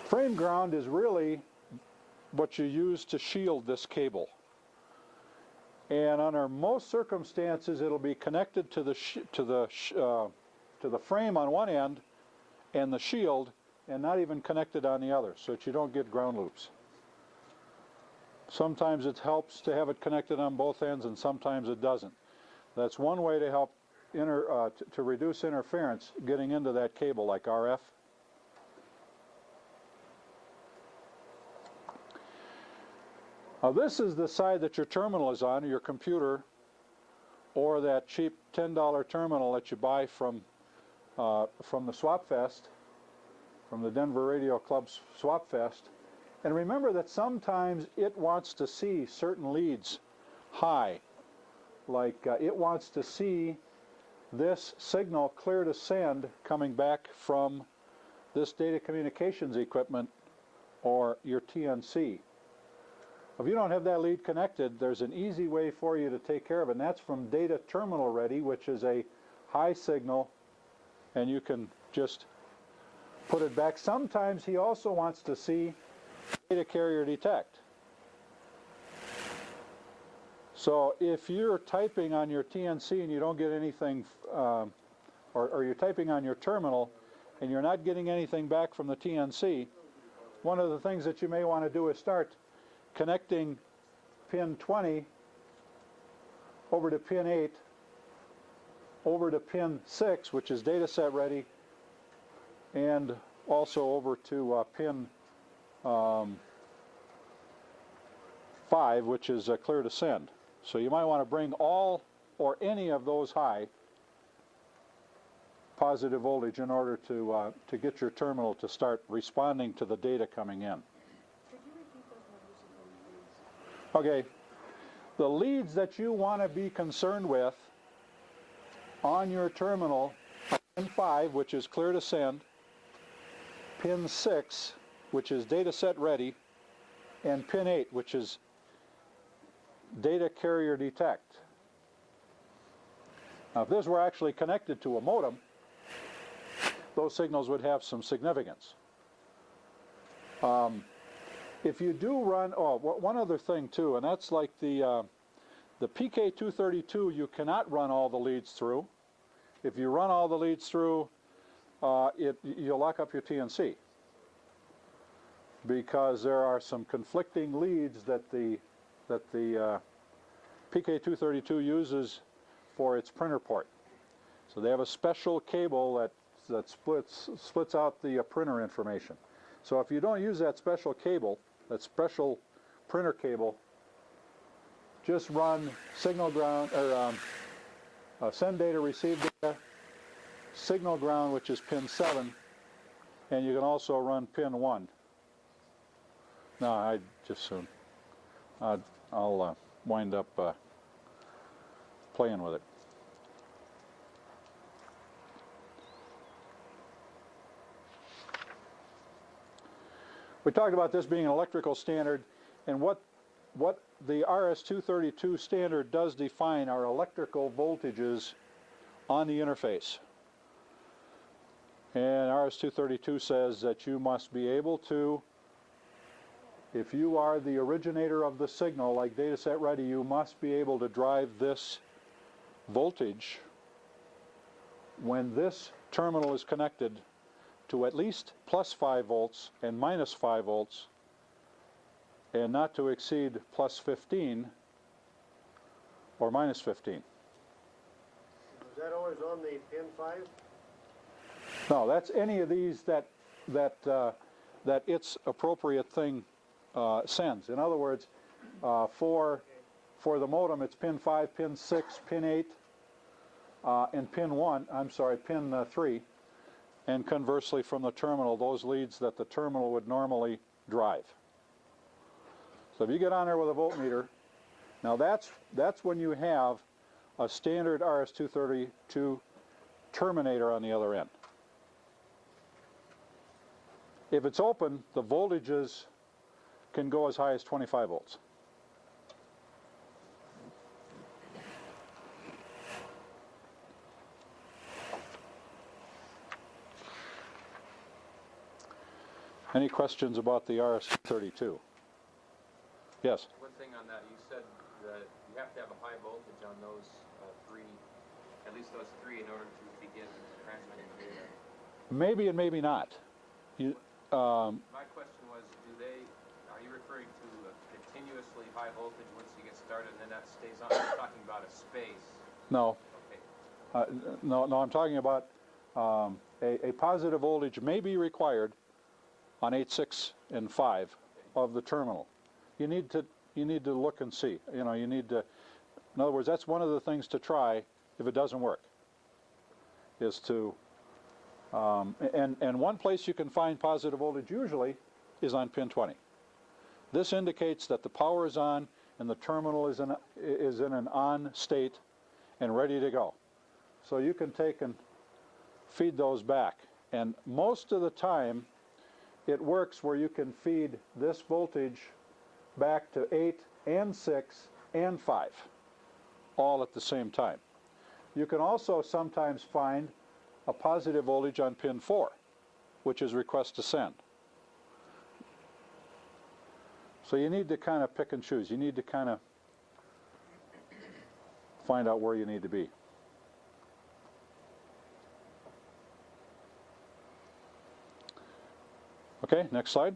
Frame ground is really what you use to shield this cable. And under most circumstances, it'll be connected to the frame on one end and the shield, and not even connected on the other, so that you don't get ground loops. Sometimes it helps to have it connected on both ends, and sometimes it doesn't. That's one way to help to reduce interference getting into that cable, like RF. Now this is the side that your terminal is on, your computer, or that cheap $10 terminal that you buy from the Swap Fest, from the Denver Radio Club's Swap Fest. And remember that sometimes it wants to see certain leads high, like it wants to see this signal clear to send coming back from this data communications equipment or your TNC. If you don't have that lead connected, there's an easy way for you to take care of it, and that's from data terminal ready, which is a high signal, and you can just put it back. Sometimes he also wants to see data carrier detect. So if you're typing on your TNC and you don't get anything, or you're typing on your terminal and you're not getting anything back from the TNC, one of the things that you may want to do is start connecting pin 20 over to pin 8, over to pin 6, which is data set ready, and also over to pin 5, which is clear to send. So you might want to bring all or any of those high positive voltage in order to get your terminal to start responding to the data coming in. Okay, the leads that you want to be concerned with on your terminal are pin 5, which is clear to send, pin 6, which is data set ready, and pin 8, which is data carrier detect. Now, if this were actually connected to a modem, those signals would have some significance. If you do run, one other thing too, and that's like the PK232, you cannot run all the leads through. If you run all the leads through, you'll lock up your TNC, because there are some conflicting leads that the PK232 uses for its printer port. So they have a special cable that splits out the printer information. So if you don't use that special cable, that special printer cable, just run signal ground, or send data, receive data, signal ground, which is pin 7, and you can also run pin 1. No, I just soon. I'll wind up playing with it. We talked about this being an electrical standard, and what the RS-232 standard does define are electrical voltages on the interface. And RS-232 says that you must be able to, if you are the originator of the signal, like data set ready, you must be able to drive this voltage when this terminal is connected to at least plus 5 volts and minus 5 volts, and not to exceed plus 15 or minus 15. Is that always on the pin 5? No, that's any of these that its appropriate thing sends. In other words, for the modem, it's pin 5, pin 6, pin 8, and pin 3. And conversely, from the terminal, those leads that the terminal would normally drive. So if you get on there with a voltmeter, now that's when you have a standard RS-232 terminator on the other end. If it's open, the voltages can go as high as 25 volts. Any questions about the RS-32? Yes? One thing on that, you said that you have to have a high voltage on those three, at least those three, in order to begin transmitting data. Maybe and maybe not. You, My question was, are you referring to a continuously high voltage once you get started and then that stays on? You're talking about a space. no. Okay. No, I'm talking about a positive voltage may be required on 8, 6, and 5 of the terminal. You need to look and see. You know, you need to. In other words, that's one of the things to try if it doesn't work. Is to and one place you can find positive voltage usually is on pin 20. This indicates that the power is on and the terminal is in an on state and ready to go. So you can take and feed those back. And most of the time, it works where you can feed this voltage back to 8 and 6 and 5, all at the same time. You can also sometimes find a positive voltage on pin 4, which is request to send. So you need to kind of pick and choose. You need to kind of find out where you need to be. Okay, next slide.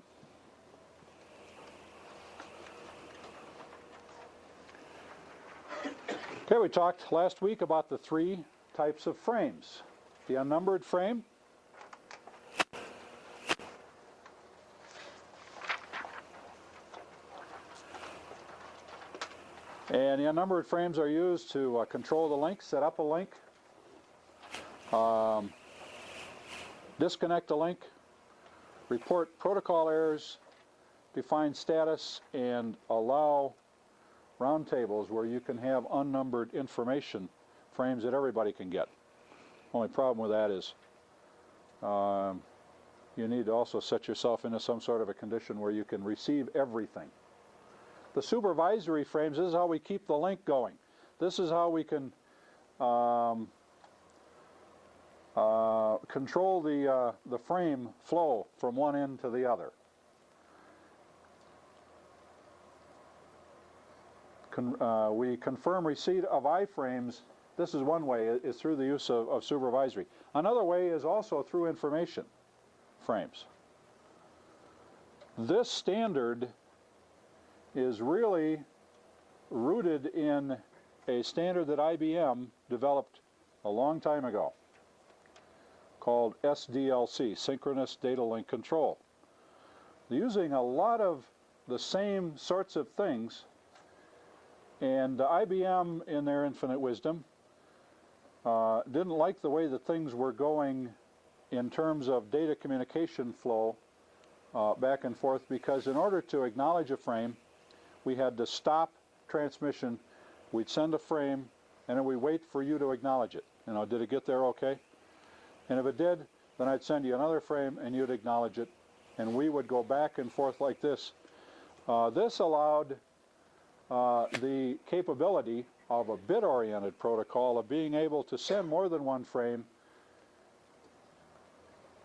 Okay, we talked last week about the 3 types of frames. The unnumbered frame, and the unnumbered frames are used to control the link, set up a link, disconnect a link, report protocol errors, define status, and allow roundtables where you can have unnumbered information frames that everybody can get. Only problem with that is you need to also set yourself into some sort of a condition where you can receive everything. The supervisory frames, this is how we keep the link going. This is how we can control the frame flow from one end to the other. We confirm receipt of iframes. This is one way, is through the use of supervisory. Another way is also through information frames. This standard is really rooted in a standard that IBM developed a long time ago called SDLC, Synchronous Data Link Control. They're using a lot of the same sorts of things, and IBM, in their infinite wisdom, didn't like the way that things were going in terms of data communication flow back and forth, because in order to acknowledge a frame, we had to stop transmission. We'd send a frame, and then we wait for you to acknowledge it. You know, did it get there okay? And if it did, then I'd send you another frame, and you'd acknowledge it, and we would go back and forth like this. This allowed the capability of a bit-oriented protocol of being able to send more than one frame,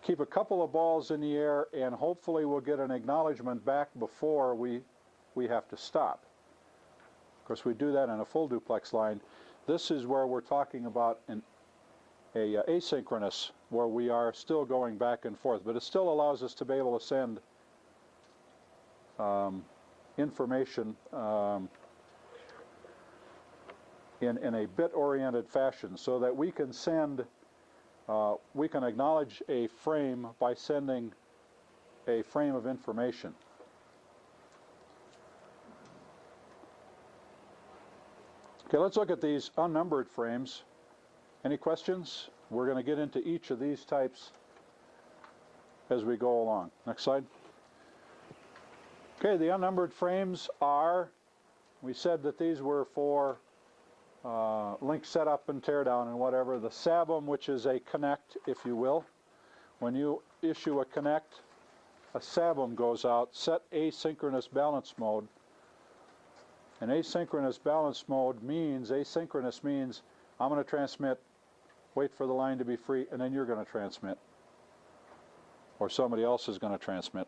keep a couple of balls in the air, and hopefully we'll get an acknowledgement back before we have to stop. Of course, we do that in a full duplex line. This is where we're talking about an asynchronous, where we are still going back and forth, but it still allows us to be able to send information in a bit-oriented fashion, so that we can send, we can acknowledge a frame by sending a frame of information. Okay, let's look at these unnumbered frames. Any questions? We're going to get into each of these types as we go along. Next slide. Okay, the unnumbered frames are, we said that these were for link setup and teardown and whatever. The SABM, which is a connect, if you will. When you issue a connect, a SABM goes out, set asynchronous balance mode. And asynchronous balance mode means, asynchronous means, I'm going to transmit, wait for the line to be free, and then you're going to transmit. Or somebody else is going to transmit.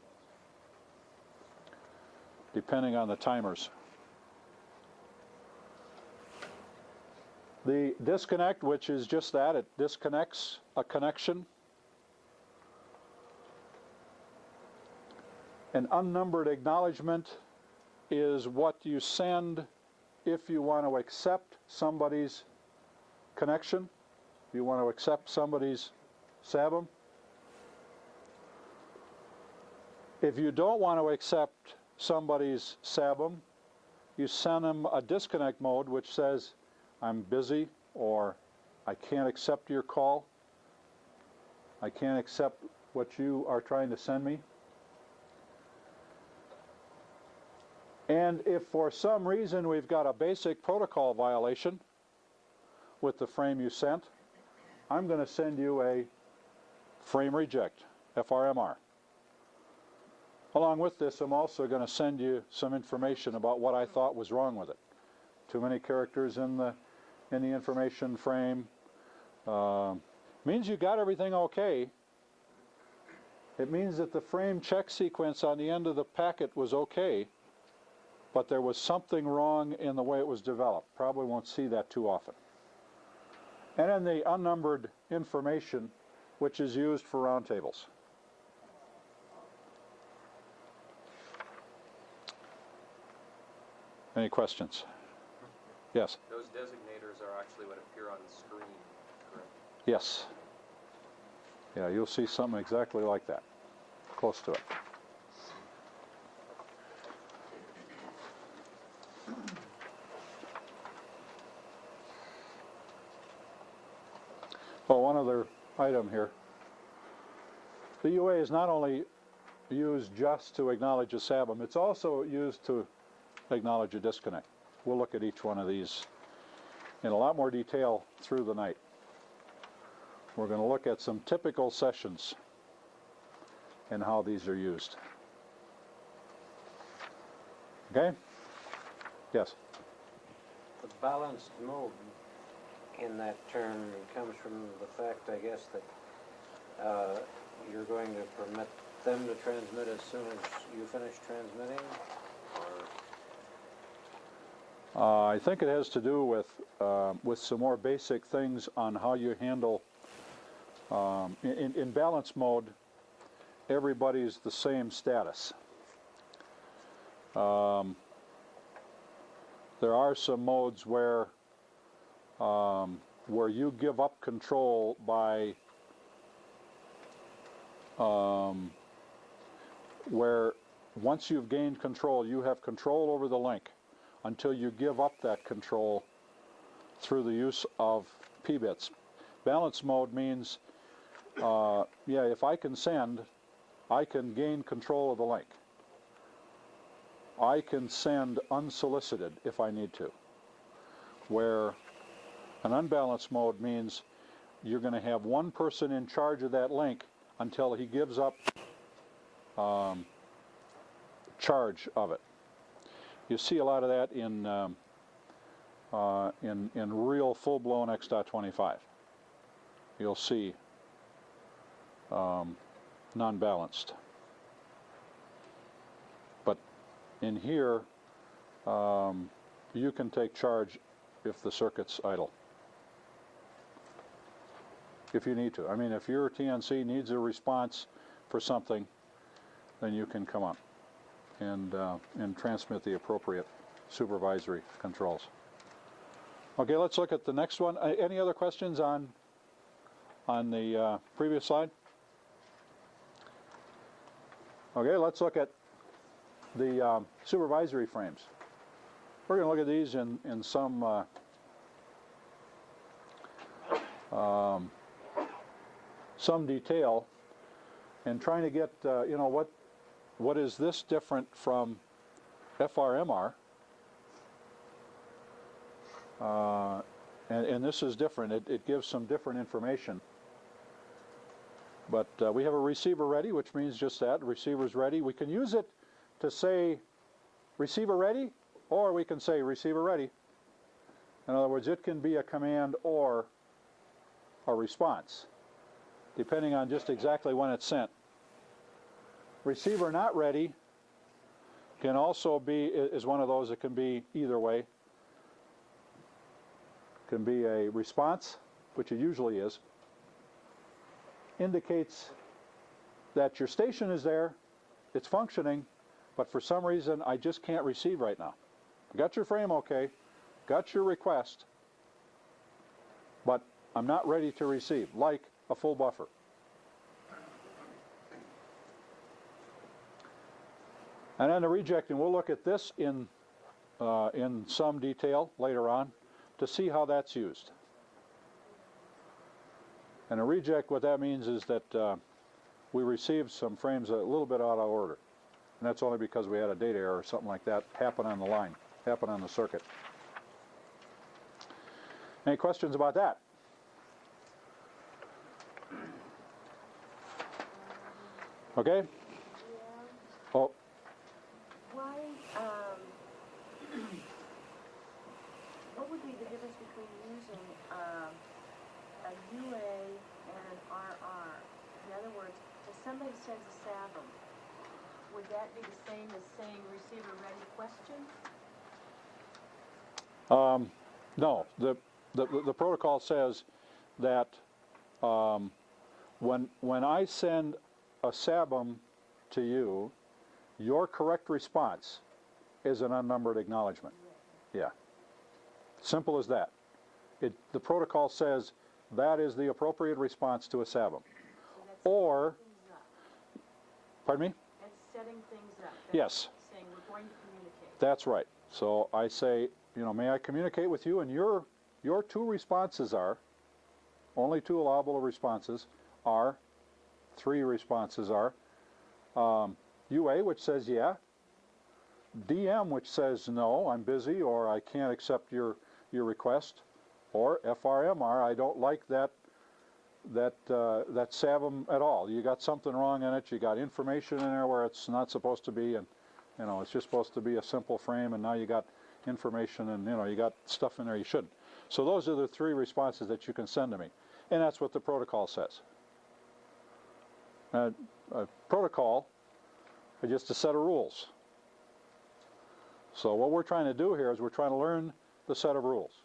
depending on the timers. The disconnect, which is just that, it disconnects a connection. An unnumbered acknowledgement is what you send if you want to accept somebody's connection, you want to accept somebody's SABM. If you don't want to accept somebody's SABM, you send them a disconnect mode which says, I'm busy, or I can't accept your call, I can't accept what you are trying to send me. And if for some reason we've got a basic protocol violation with the frame you sent, I'm going to send you a frame reject, FRMR. Along with this, I'm also going to send you some information about what I thought was wrong with it. Too many characters in the information frame. Means you got everything okay. It means that the frame check sequence on the end of the packet was okay, but there was something wrong in the way it was developed. Probably won't see that too often. And then the unnumbered information, which is used for roundtables. Any questions? Yes? Those designators are actually what appear on the screen, correct? Yes. Yeah, you'll see something exactly like that, close to it. Oh, one other item here. The UA is not only used just to acknowledge a SABM, it's also used to acknowledge a disconnect. We'll look at each one of these in a lot more detail through the night. We're going to look at some typical sessions and how these are used. Okay? Yes? The balanced mode in that term comes from the fact, I guess, that you're going to permit them to transmit as soon as you finish transmitting? Or I think it has to do with some more basic things on how you handle. In balance mode, everybody's the same status. There are some modes where you give up control by where once you've gained control, you have control over the link until you give up that control through the use of P-bits. Balance mode means, yeah, if I can send, I can gain control of the link. I can send unsolicited if I need to. Where an unbalanced mode means you're going to have one person in charge of that link until he gives up charge of it. You see a lot of that in real full-blown X.25. You'll see non-balanced. But in here, you can take charge if the circuit's idle. If you need to. I mean, if your TNC needs a response for something, then you can come up and transmit the appropriate supervisory controls. Okay, let's look at the next one. Any other questions on the previous slide? Okay, let's look at the supervisory frames. We're going to look at these in some detail, and trying to get you know, what is this different from FRMR, and this is different. It gives some different information. But we have a receiver ready, which means just that. The receiver's ready. We can use it to say receiver ready, or we can say receiver ready. In other words, it can be a command or a response, depending on just exactly when it's sent. Receiver not ready can also be, is one of those that can be either way. Can be a response, which it usually is, indicates that your station is there, it's functioning, but for some reason I just can't receive right now. Got your frame okay, got your request, but I'm not ready to receive, like a full buffer. And then the rejecting, we'll look at this in some detail later on to see how that's used. And a reject, what that means is that we received some frames a little bit out of order. And that's only because we had a data error or something like that happen on the line, happen on the circuit. Any questions about that? Okay? Yeah. Oh, Why, what would be the difference between using a UA and an RR? In other words, if somebody sends a SABM, would that be the same as saying receiver ready question? no. The protocol says that when I send a SABM to you, your correct response is an unnumbered acknowledgement. Yeah. Simple as that. The protocol says that is the appropriate response to a SABM. So that's Or, setting things up. pardon me? That's setting things up. That's Yes. saying we're going to communicate. That's right. So I say, you know, may I communicate with you? And your two responses are, only two allowable responses are, three responses are, UA, which says yeah, DM, which says no, I'm busy, or I can't accept your request, or FRMR, I don't like that SABM at all. You got something wrong in it. You got information in there where it's not supposed to be, and you know it's just supposed to be a simple frame, and now you got information, and you know you got stuff in there you shouldn't. So those are the three responses that you can send to me, and that's what the protocol says. A protocol is just a set of rules. So what we're trying to do here is we're trying to learn the set of rules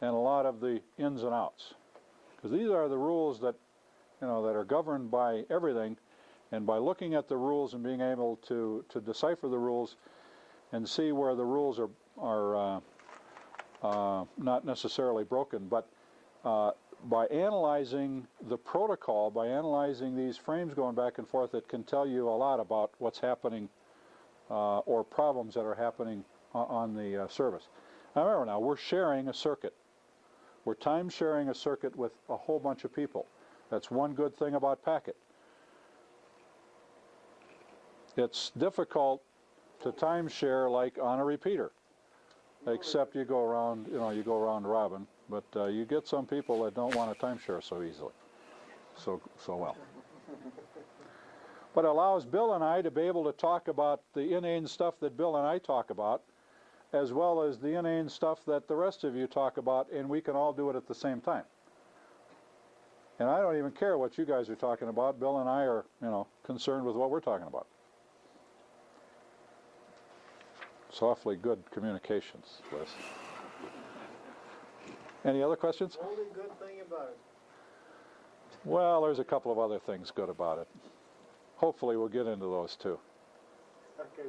and a lot of the ins and outs, because these are the rules that that are governed by everything, and by looking at the rules and being able to decipher the rules and see where the rules are not necessarily broken, but by analyzing the protocol, by analyzing these frames going back and forth, it can tell you a lot about what's happening or problems that are happening on the service. Now remember, now we're sharing a circuit. We're time sharing a circuit with a whole bunch of people. That's one good thing about Packet. It's difficult to time share like on a repeater, except you go around, you go around robin. But you get some people that don't want to time share so easily, so well. But it allows Bill and I to be able to talk about the inane stuff that Bill and I talk about, as well as the inane stuff that the rest of you talk about, and we can all do it at the same time. And I don't even care what you guys are talking about. Bill and I are, concerned with what we're talking about. It's awfully good communications, Liz. Any other questions? Only good thing about it. Well, there's a couple of other things good about it. Hopefully we'll get into those too. Okay,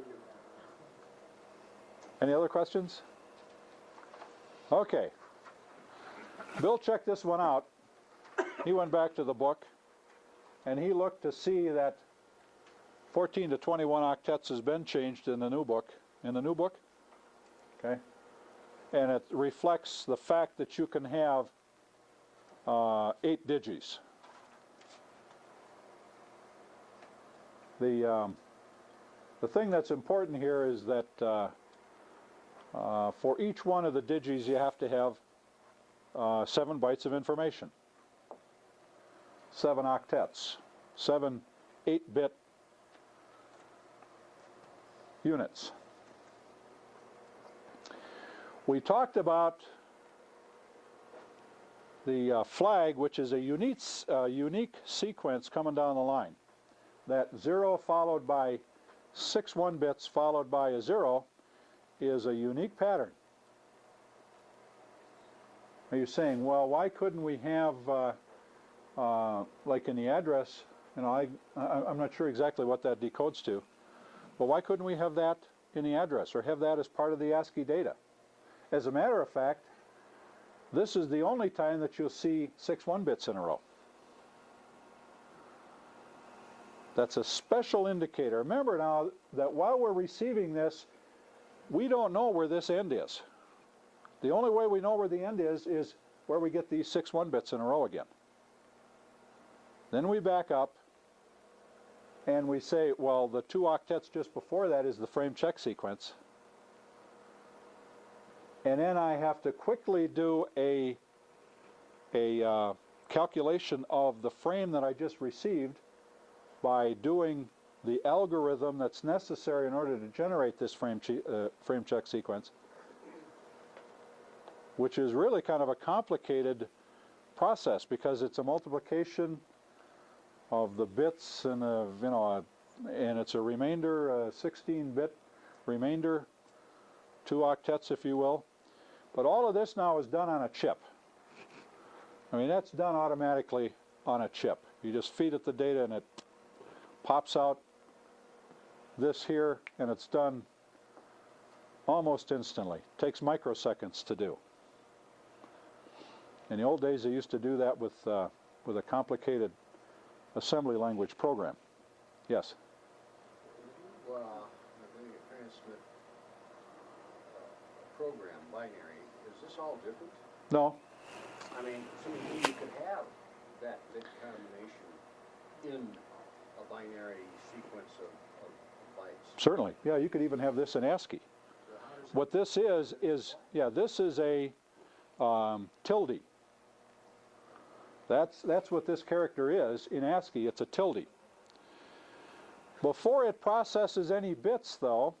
Any other questions? Okay. Bill checked this one out. He went back to the book and he looked to see that 14 to 21 octets has been changed in the new book. Okay? And it reflects the fact that you can have 8 digis. The thing that's important here is that for each one of the digis you have to have 7 bytes of information. 7 octets. 7 8-bit units. We talked about the flag, which is a unique sequence coming down the line. That 0 followed by 6 1 bits followed by a 0 is a unique pattern. Are you saying, well, why couldn't we have, like in the address, you know, I'm not sure exactly what that decodes to, but why couldn't we have that in the address or have that as part of the ASCII data? As a matter of fact, this is the only time that you'll see 6 1 bits in a row. That's a special indicator. Remember now that while we're receiving this, we don't know where this end is. The only way we know where the end is where we get these 6 1 bits in a row again. Then we back up and we say, well, the 2 octets just before that is the frame check sequence. And then I have to quickly do a calculation of the frame that I just received by doing the algorithm that's necessary in order to generate this frame check sequence, which is really kind of a complicated process because it's a multiplication of the bits and and it's a remainder, a 16-bit remainder, 2 octets, if you will. But all of this now is done on a chip. I mean, that's done automatically on a chip. You just feed it the data and it pops out this here, and it's done almost instantly. It takes microseconds to do. In the old days, they used to do that with a complicated assembly language program. Yes? Well, I'm going to transmit a program, binary. Is this all different? No. I mean, so you could have that bit combination in a binary sequence of bytes. Certainly. Yeah, you could even have this in ASCII. So how does What this is, yeah, this is a tilde. That's what this character is in ASCII. It's a tilde. Before it processes any bits, though,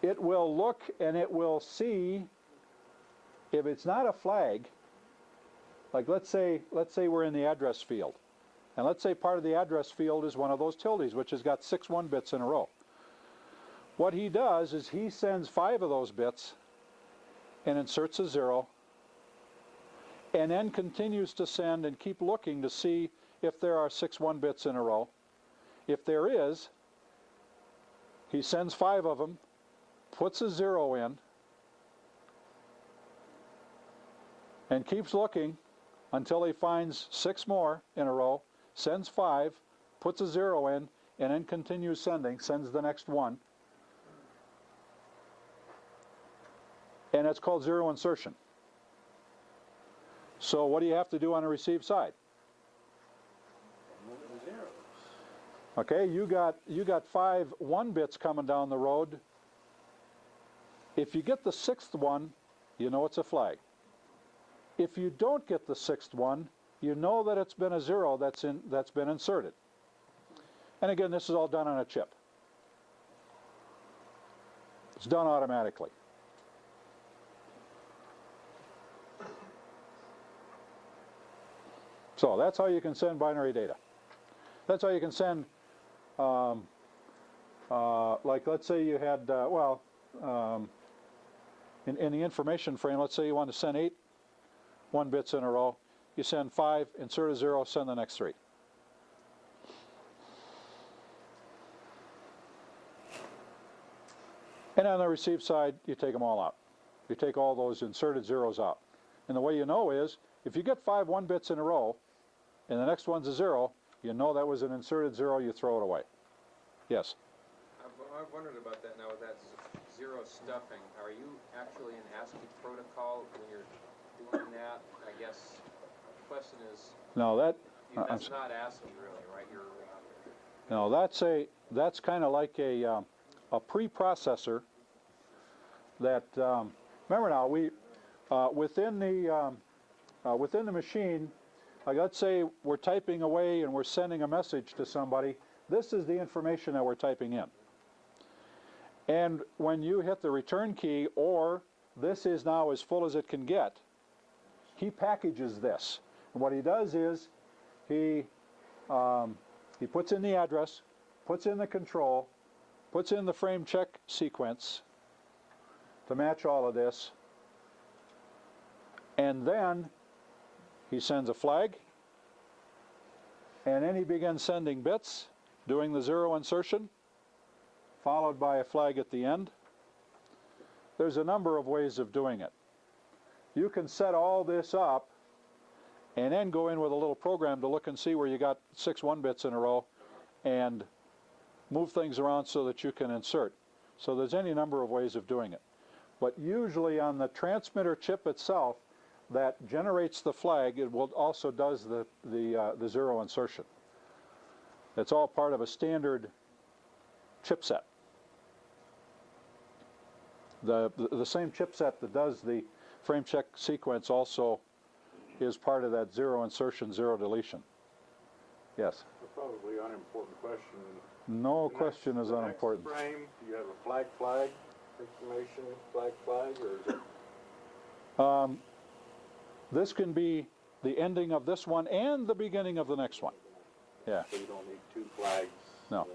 it will look and it will see if it's not a flag. Like let's say we're in the address field, and let's say part of the address field is one of those tildes, which has got 6 1 bits in a row. What he does is he sends 5 of those bits and inserts a 0, and then continues to send and keep looking to see if there are 6 1 bits in a row. If there is, he sends 5 of them, puts a 0 in, and keeps looking until he finds 6 more in a row, sends 5, puts a 0 in, and then continues sending, sends the next one. And it's called 0 insertion. So what do you have to do on the receive side? Okay, you got 5 1 bits coming down the road. If you get the 6th one, you know it's a flag. If you don't get the 6th one, you know that it's been a 0 that's been inserted. And again, this is all done on a chip. It's done automatically. So that's how you can send binary data. That's how you can send, like let's say you had, in the information frame, let's say you want to send 8 1 bits in a row. You send 5, insert a 0, send the next 3. And on the receive side, you take them all out. You take all those inserted zeros out. And the way you know is, if you get 5 1 bits in a row, and the next one's a 0, you know that was an inserted 0, you throw it away. Yes? I've wondered about that now with that 0 stuffing. Are you actually in ASCII protocol when you're doing that? I guess the question is, No, that's not ASCII really, right? No, that's kind of like a preprocessor that, remember now, we within the machine, like let's say we're typing away and we're sending a message to somebody. This is the information that we're typing in. And when you hit the return key, or this is now as full as it can get, he packages this. And what he does is he puts in the address, puts in the control, puts in the frame check sequence to match all of this, and then he sends a flag, and then he begins sending bits, doing the 0 insertion, followed by a flag at the end. There's a number of ways of doing it. You can set all this up and then go in with a little program to look and see where you got 6 1-bits in a row and move things around so that you can insert. So there's any number of ways of doing it. But usually on the transmitter chip itself that generates the flag, it will also does the 0 insertion. It's all part of a standard chipset. The same chipset that does the frame check sequence also is part of that 0 insertion, 0 deletion. Yes? A probably unimportant question. No question is The unimportant. next frame, do you have a flag information, flag, or is it? This can be the ending of this one and the beginning of the next one. Yeah. So you don't need 2 flags? No.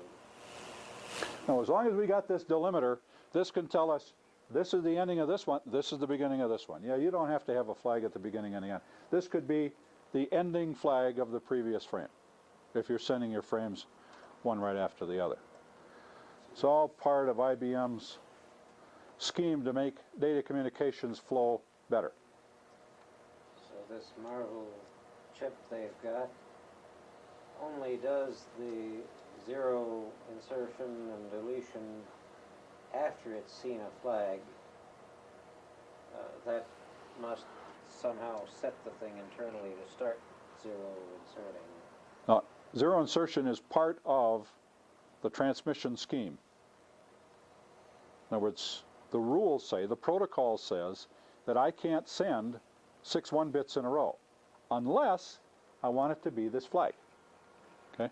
No, as long as we got this delimiter, this can tell us this is the ending of this one, this is the beginning of this one. Yeah, you don't have to have a flag at the beginning and the end. This could be the ending flag of the previous frame, if you're sending your frames one right after the other. It's all part of IBM's scheme to make data communications flow better. So this Marvel chip they've got only does the 0 insertion and deletion after it's seen a flag. That must somehow set the thing internally to start 0 inserting. Now, 0 insertion is part of the transmission scheme. In other words, the rules say, the protocol says that I can't send 6 1-bits in a row unless I want it to be this flag. Okay?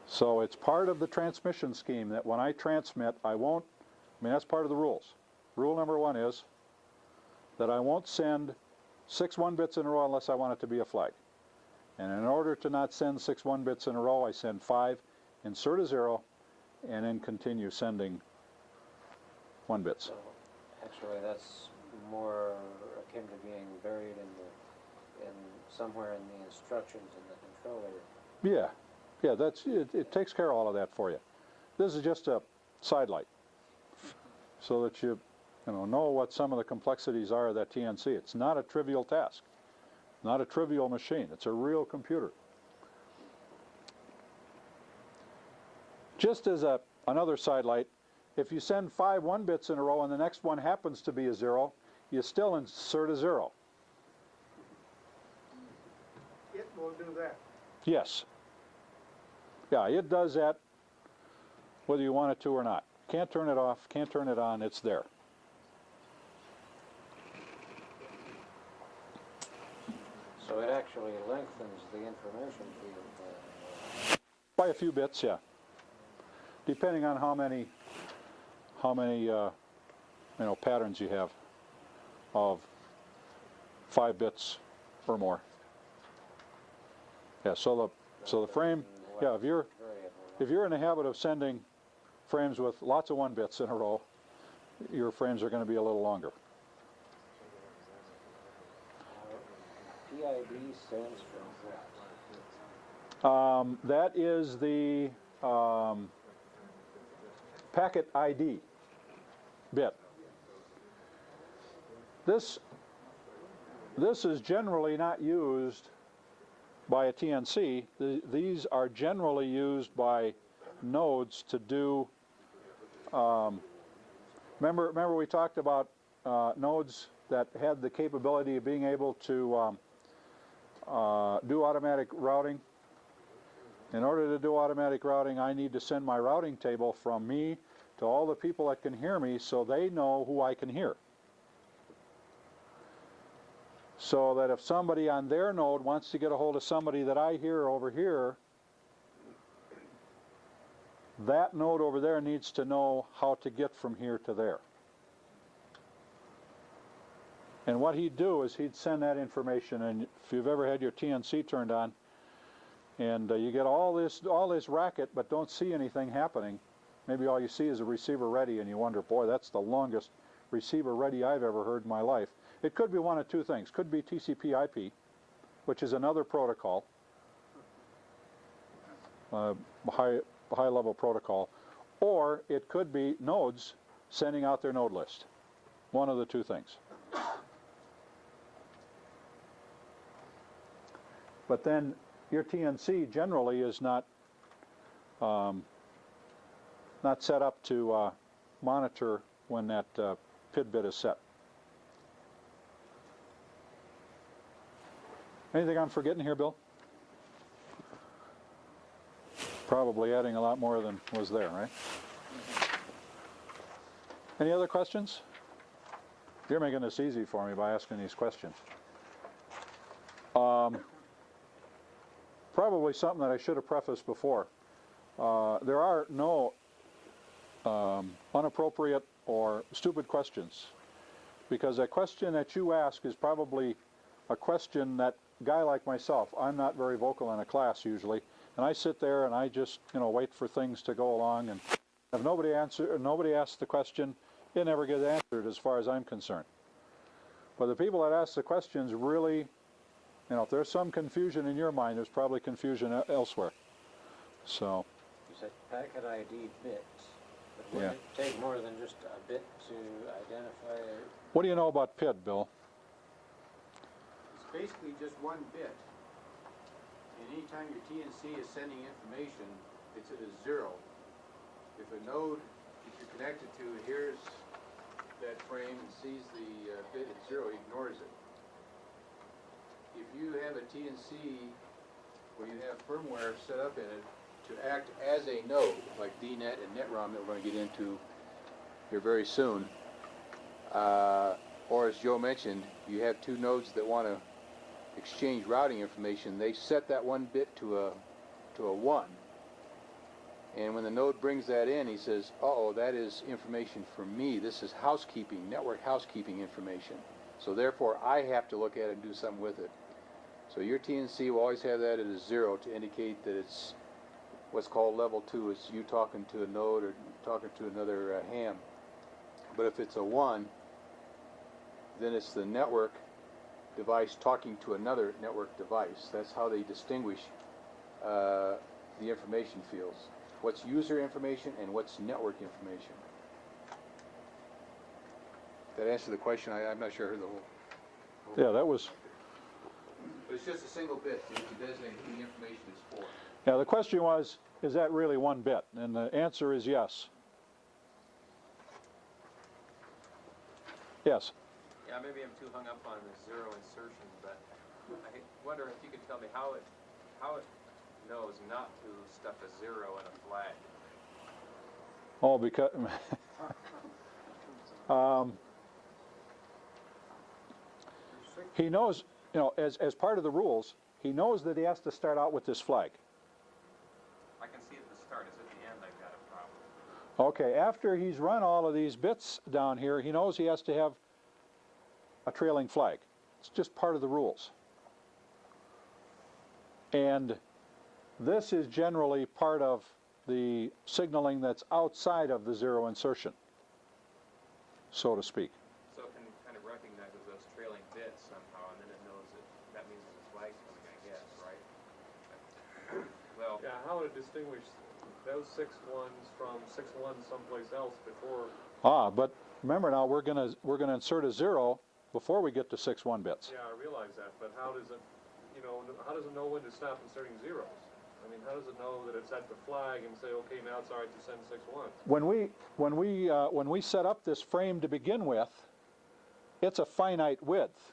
So it's part of the transmission scheme that when I transmit, I won't, that's part of the rules. Rule number 1 is that I won't send 6 1-bits in a row unless I want it to be a flag. And in order to not send 6 1-bits in a row, I send 5, insert a 0, and then continue sending 1-bits. So actually that's more akin to being buried in somewhere in the instructions in the controller. Yeah, that's it takes care of all of that for you. This is just a sidelight so that you know what some of the complexities are of that TNC. It's not a trivial task, not a trivial machine. It's a real computer. Just as another sidelight, if you send 5 1-bits in a row and the next one happens to be a 0, you still insert a 0. It will do that. Yes. Yeah, it does that whether you want it to or not. Can't turn it off, can't turn it on, it's there. So it actually lengthens the information field. By a few bits, yeah. Depending on how many patterns you have of 5 bits or more. Yeah, so the frame, yeah, if you're in the habit of sending frames with lots of 1-bits in a row, your frames are going to be a little longer. PID stands for what? That is the packet ID bit. This is generally not used by a TNC. These are generally used by nodes to do. Remember we talked about nodes that had the capability of being able to do automatic routing. In order to do automatic routing, I need to send my routing table from me to all the people that can hear me so they know who I can hear. So that if somebody on their node wants to get a hold of somebody that I hear over here, that node over there needs to know how to get from here to there. And what he'd do is he'd send that information, and if you've ever had your TNC turned on, and you get all this racket, but don't see anything happening, maybe all you see is a receiver ready, and you wonder, boy, that's the longest receiver ready I've ever heard in my life. It could be one of two things. Could be TCP/IP, which is another protocol, high-level protocol, or it could be nodes sending out their node list. One of the two things. But then your TNC generally is not set up to monitor when that PID bit is set. Anything I'm forgetting here, Bill? Probably adding a lot more than was there, right? Any other questions? You're making this easy for me by asking these questions. Probably something that I should have prefaced before. There are no inappropriate or stupid questions, because a question that you ask is probably a question that a guy like myself, I'm not very vocal in a class usually, and I sit there and I just wait for things to go along, and if nobody asks the question, it never gets answered as far as I'm concerned. But the people that ask the questions really, if there's some confusion in your mind, there's probably confusion elsewhere. So. You said packet ID bits, but wouldn't it take more than just a bit to identify a... What do you know about PID, Bill? It's basically just one bit. And anytime your TNC is sending information, it's at a 0. If a node that you're connected to hears that frame and sees the bit at 0, ignores it. If you have a TNC where you have firmware set up in it to act as a node, like DNet and NetROM that we're going to get into here very soon, or as Joe mentioned, you have two nodes that want to exchange routing information, they set that one bit to a 1. And when the node brings that in, he says, uh-oh, that is information for me. This is housekeeping, network housekeeping information. So therefore, I have to look at it and do something with it. So your TNC will always have that at a 0 to indicate that it's what's called level 2. It's you talking to a node or talking to another ham. But if it's a 1, then it's the network device talking to another network device. That's how they distinguish the information fields. What's user information and what's network information. That answer the question? I'm not sure I heard the whole. Yeah, that was. But it's just a single bit to designate who the information is for. Yeah, the question was, is that really one bit? And the answer is yes. Yes. Yeah, maybe I'm too hung up on the 0 insertion, but I wonder if you could tell me how it knows not to stuff a 0 in a flag. Oh, because he knows, as part of the rules, he knows that he has to start out with this flag. I can see at the start. It's at the end I've got a problem. Okay, after he's run all of these bits down here, he knows he has to have a trailing flag. It's just part of the rules. And this is generally part of the signaling that's outside of the 0 insertion, so to speak. So it can kind of recognizes those trailing bits somehow, and then it knows that means there's a flag coming, I guess, right? Well, Yeah, how would it distinguish those 6 ones from 6 ones someplace else before? But remember now, we're gonna insert a 0 before we get to 6 1 bits. Yeah, I realize that, but how does it, how does it know when to stop inserting zeros? I mean, how does it know that it's at the flag and say, okay, now it's all right to send 6 ones? When we set up this frame to begin with, it's a finite width.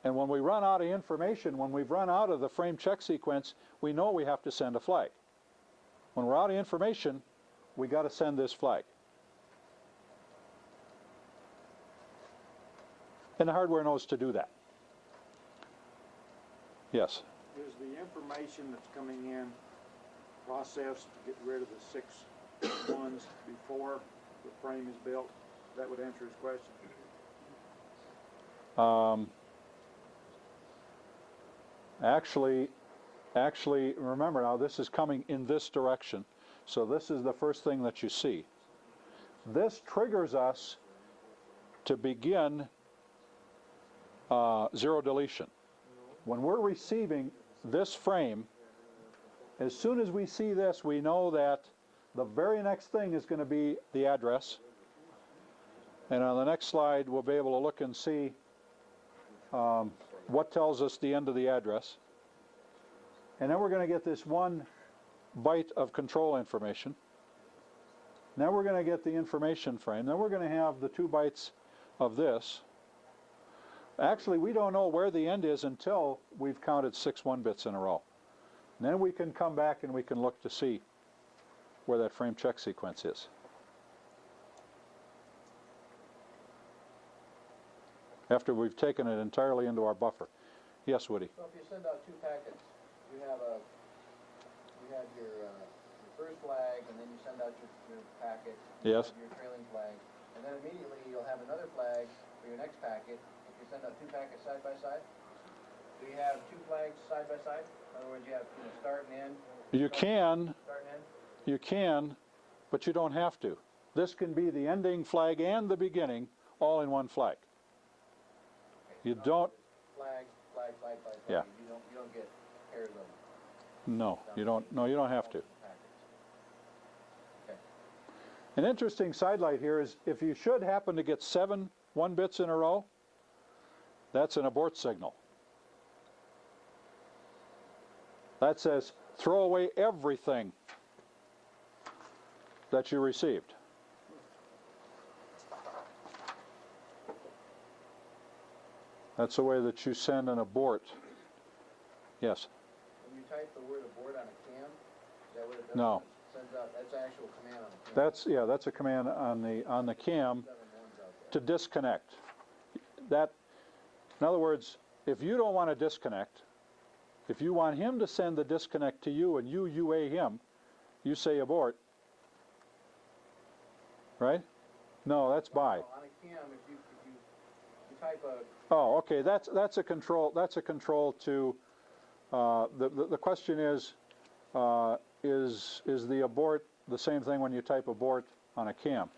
And when we run out of information, when we've run out of the frame check sequence, we know we have to send a flag. When we're out of information, we got to send this flag. And the hardware knows to do that. Yes? Is the information that's coming in processed to get rid of the 6 ones before the frame is built? That would answer his question. Actually, remember now, this is coming in this direction. So this is the first thing that you see. This triggers us to begin zero deletion. When we're receiving this frame, as soon as we see this, we know that the very next thing is going to be the address. And on the next slide, we'll be able to look and see what tells us the end of the address. And then we're going to get this 1 byte of control information. Now we're going to get the information frame. Then we're going to have the 2 bytes of this. Actually, we don't know where the end is until we've counted 6 1-bits in a row. And then we can come back and we can look to see where that frame check sequence is. After we've taken it entirely into our buffer. Yes, Woody? So if you send out 2 packets, you have your first flag, and then you send out your packet. Yes. Your trailing flag, and then immediately you'll have another flag for your next packet. If you send out 2 packets side by side, do you have 2 flags side by side? In other words, you have start and end. You can. Start and end. You can, but you don't have to. This can be the ending flag and the beginning all in one flag. Okay, You so don't. Flag, flag, flag, flag. Yeah. You don't get pairs of them. No, you don't. No, you don't have to. Packets. Okay. An interesting sidelight here is if you should happen to get 7 1-bits in a row, that's an abort signal. That says throw away everything that you received. That's the way that you send an abort. Yes? When you type the word abort on a cam, is that what it does? No. It sends out, that's an actual command on the cam. That's a command on the cam 7 1s out to there. disconnect. That, in other words, if you don't want to disconnect, if you want him to send the disconnect to you and you UA him, you say abort. Right? No, that's by. On a cam, if you type a Oh, okay. That's a control. That's a control to. The question is the abort the same thing when you type abort on a cam?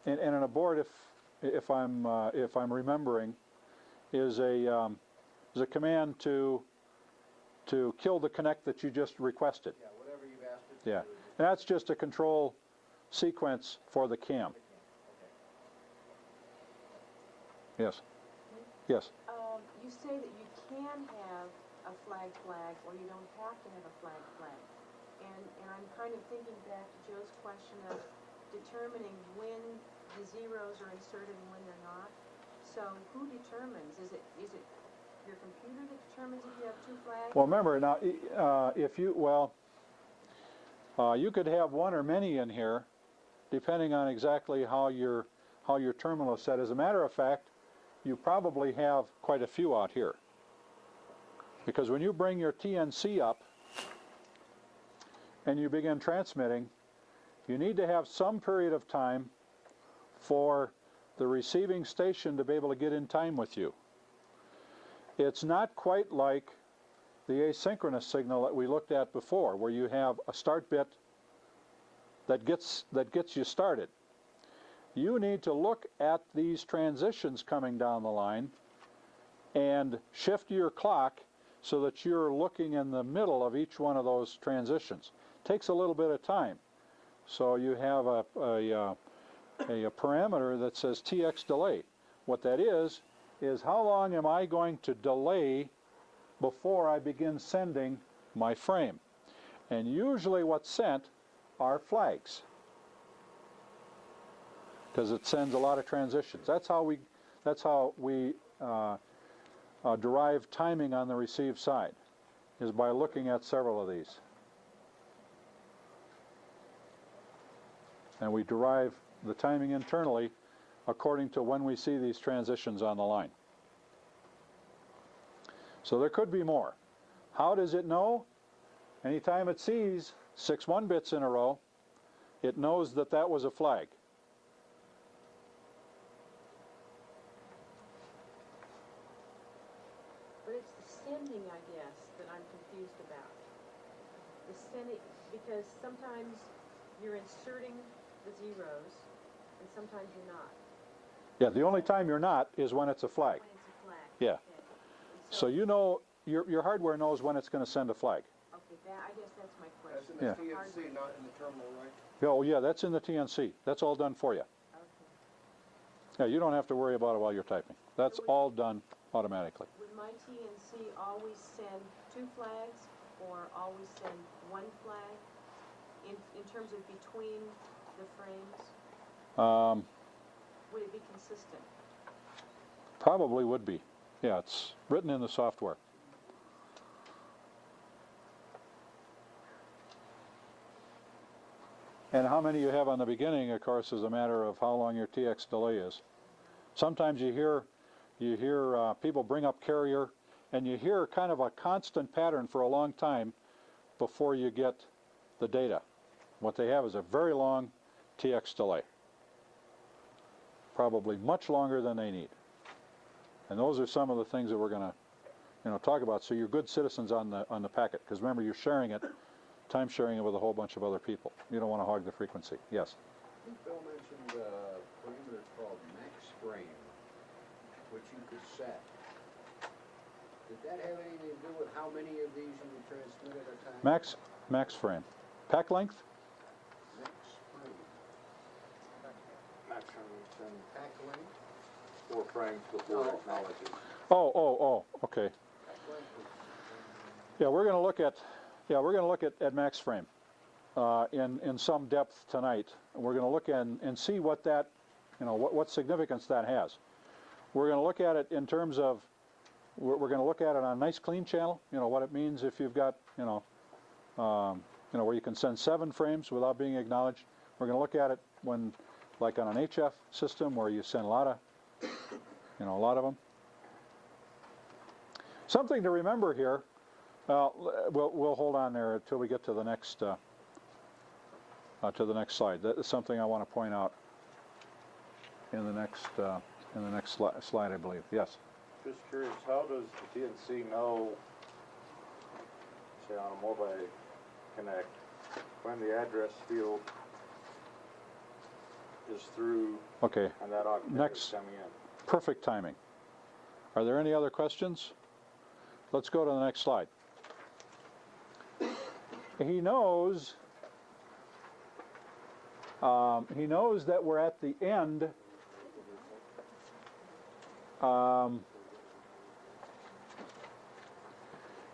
And an abort, if I'm remembering, is a command to kill the connect that you just requested. yeah, whatever you've asked it to Yeah, do. and that's just a control sequence for the cam. Okay. Yes. Yes. You say that you can have a flag, or you don't have to have a flag. And I'm kind of thinking back to Joe's question of determining when the zeros are inserted and when they're not. So who determines? Is it your computer that determines if you have 2 flags? Well, remember now, if you you could have 1 or many in here, depending on exactly how your terminal is set. As a matter of fact, you probably have quite a few out here, because when you bring your TNC up and you begin transmitting, you need to have some period of time for the receiving station to be able to get in time with you. It's not quite like the asynchronous signal that we looked at before, where you have a start bit that gets you started. You need to look at these transitions coming down the line and shift your clock so that you're looking in the middle of each one of those transitions. Takes a little bit of time. So you have a parameter that says TX delay. What that is how long am I going to delay before I begin sending my frame? And usually what's sent are flags, because it sends a lot of transitions. That's how we derive timing on the receive side, is by looking at several of these. And we derive the timing internally according to when we see these transitions on the line. So there could be more. How does it know? Anytime it sees 6 1-bits in a row, it knows that that was a flag. it, because sometimes you're inserting the zeros, and sometimes you're not. Yeah, the only time you're not is when it's a flag. When it's a flag. Yeah. Okay. And So you know, your hardware knows when it's going to send a flag. Okay, I guess that's my That's question. in the Yeah. TNC, not in the terminal, right? Oh yeah, that's in the TNC. That's all done for you. Okay. Yeah, you don't have to worry about it while you're typing. That's all done automatically. Would my TNC always send 2 flags, or always send 1 flag, in terms of between the frames? Would it be consistent? Probably would be. Yeah, it's written in the software. And how many you have on the beginning, of course, is a matter of how long your TX delay is. Sometimes you hear people bring up carrier, and you hear kind of a constant pattern for a long time before you get the data. What they have is a very long TX delay, probably much longer than they need. And those are some of the things that we're going to, talk about. So you're good citizens on the packet, because remember, you're sharing it, time sharing it with a whole bunch of other people. You don't want to hog the frequency. Yes. I think Bill mentioned a parameter called max frame, which you could set. Did that have anything to do with how many of these you would transmit at a time? Max frame. Pack length? Max frame. Max frame and Pack length? 4 frames before it acknowledges. Oh, okay. Pack length is, Yeah, we're going to look at max frame in some depth tonight. We're going to look and see what that, what significance that has. We're going to look at it in terms of, we're going to look at it on a nice clean channel. What it means if you've got, where you can send 7 frames without being acknowledged. We're going to look at it when, like on an HF system, where you send a lot of them. Something to remember here. We'll hold on there until we get to the next slide. That is something I want to point out in the next slide, I believe. Yes. Just curious, how does the TNC know, say on a multi-connect, when the address field is through Okay. and that octet is coming in? Perfect timing. Are there any other questions? Let's go to the next slide. He knows that we're at the end.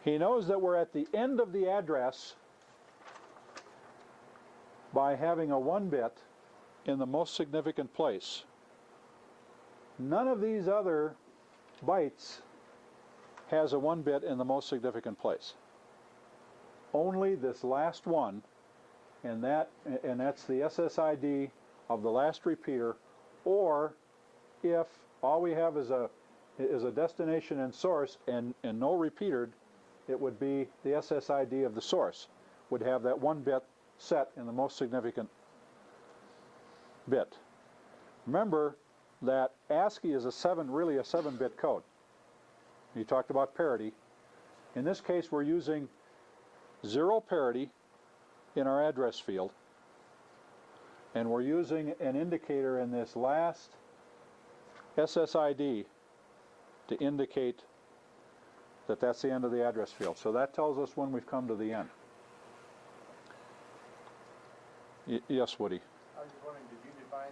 He knows that we're at the end of the address by having a 1-bit in the most significant place. None of these other bytes has a 1-bit in the most significant place. Only this last one, and that's the SSID of the last repeater, or if all we have is a destination and source and no repeater, it would be the SSID of the source would have that 1-bit set in the most significant bit. Remember that ASCII is really a 7-bit code. You talked about parity. In this case, we're using 0 parity in our address field, and we're using an indicator in this last SSID to indicate that that's the end of the address field. So that tells us when we've come to the end. Yes, Woody. I was just wondering, did you define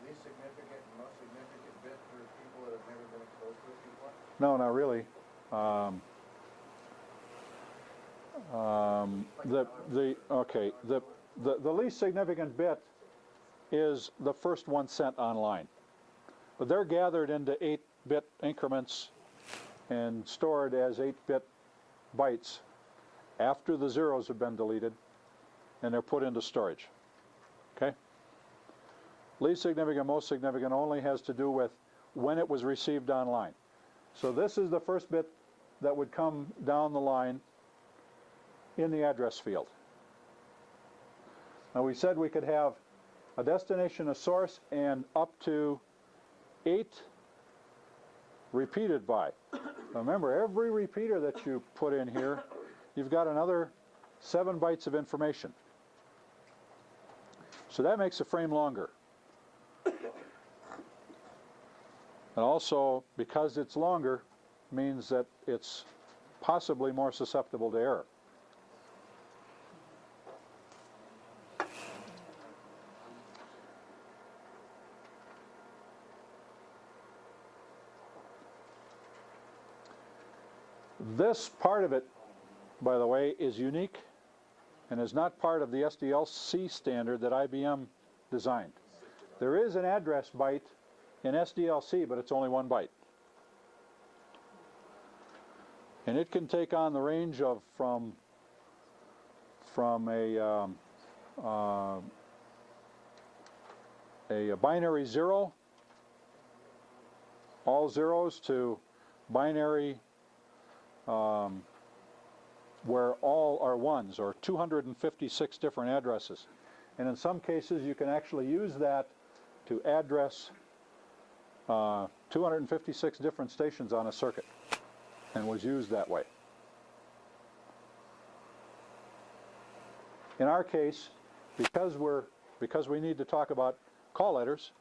least significant and most significant bit for people that have never been exposed to it before? No, not really. The least significant bit is the first one sent online, but they're gathered into 8-bit increments and stored as 8-bit bytes after the zeros have been deleted, and they're put into storage. Okay? Least significant, most significant only has to do with when it was received online. So this is the first bit that would come down the line in the address field. Now we said we could have a destination, a source, and up to 8 repeated by. Now remember, every repeater that you put in here, you've got another 7 bytes of information. So that makes the frame longer. And also, because it's longer, means that it's possibly more susceptible to error. This part of it, by the way, is unique and is not part of the SDLC standard that IBM designed. There is an address byte in SDLC, but it's only 1 byte. And it can take on the range of from a binary 0, all zeros, to binary where all are 1s, or 256 different addresses. And in some cases you can actually use that to address 256 different stations on a circuit, and was used that way. In our case, because we need to talk about call letters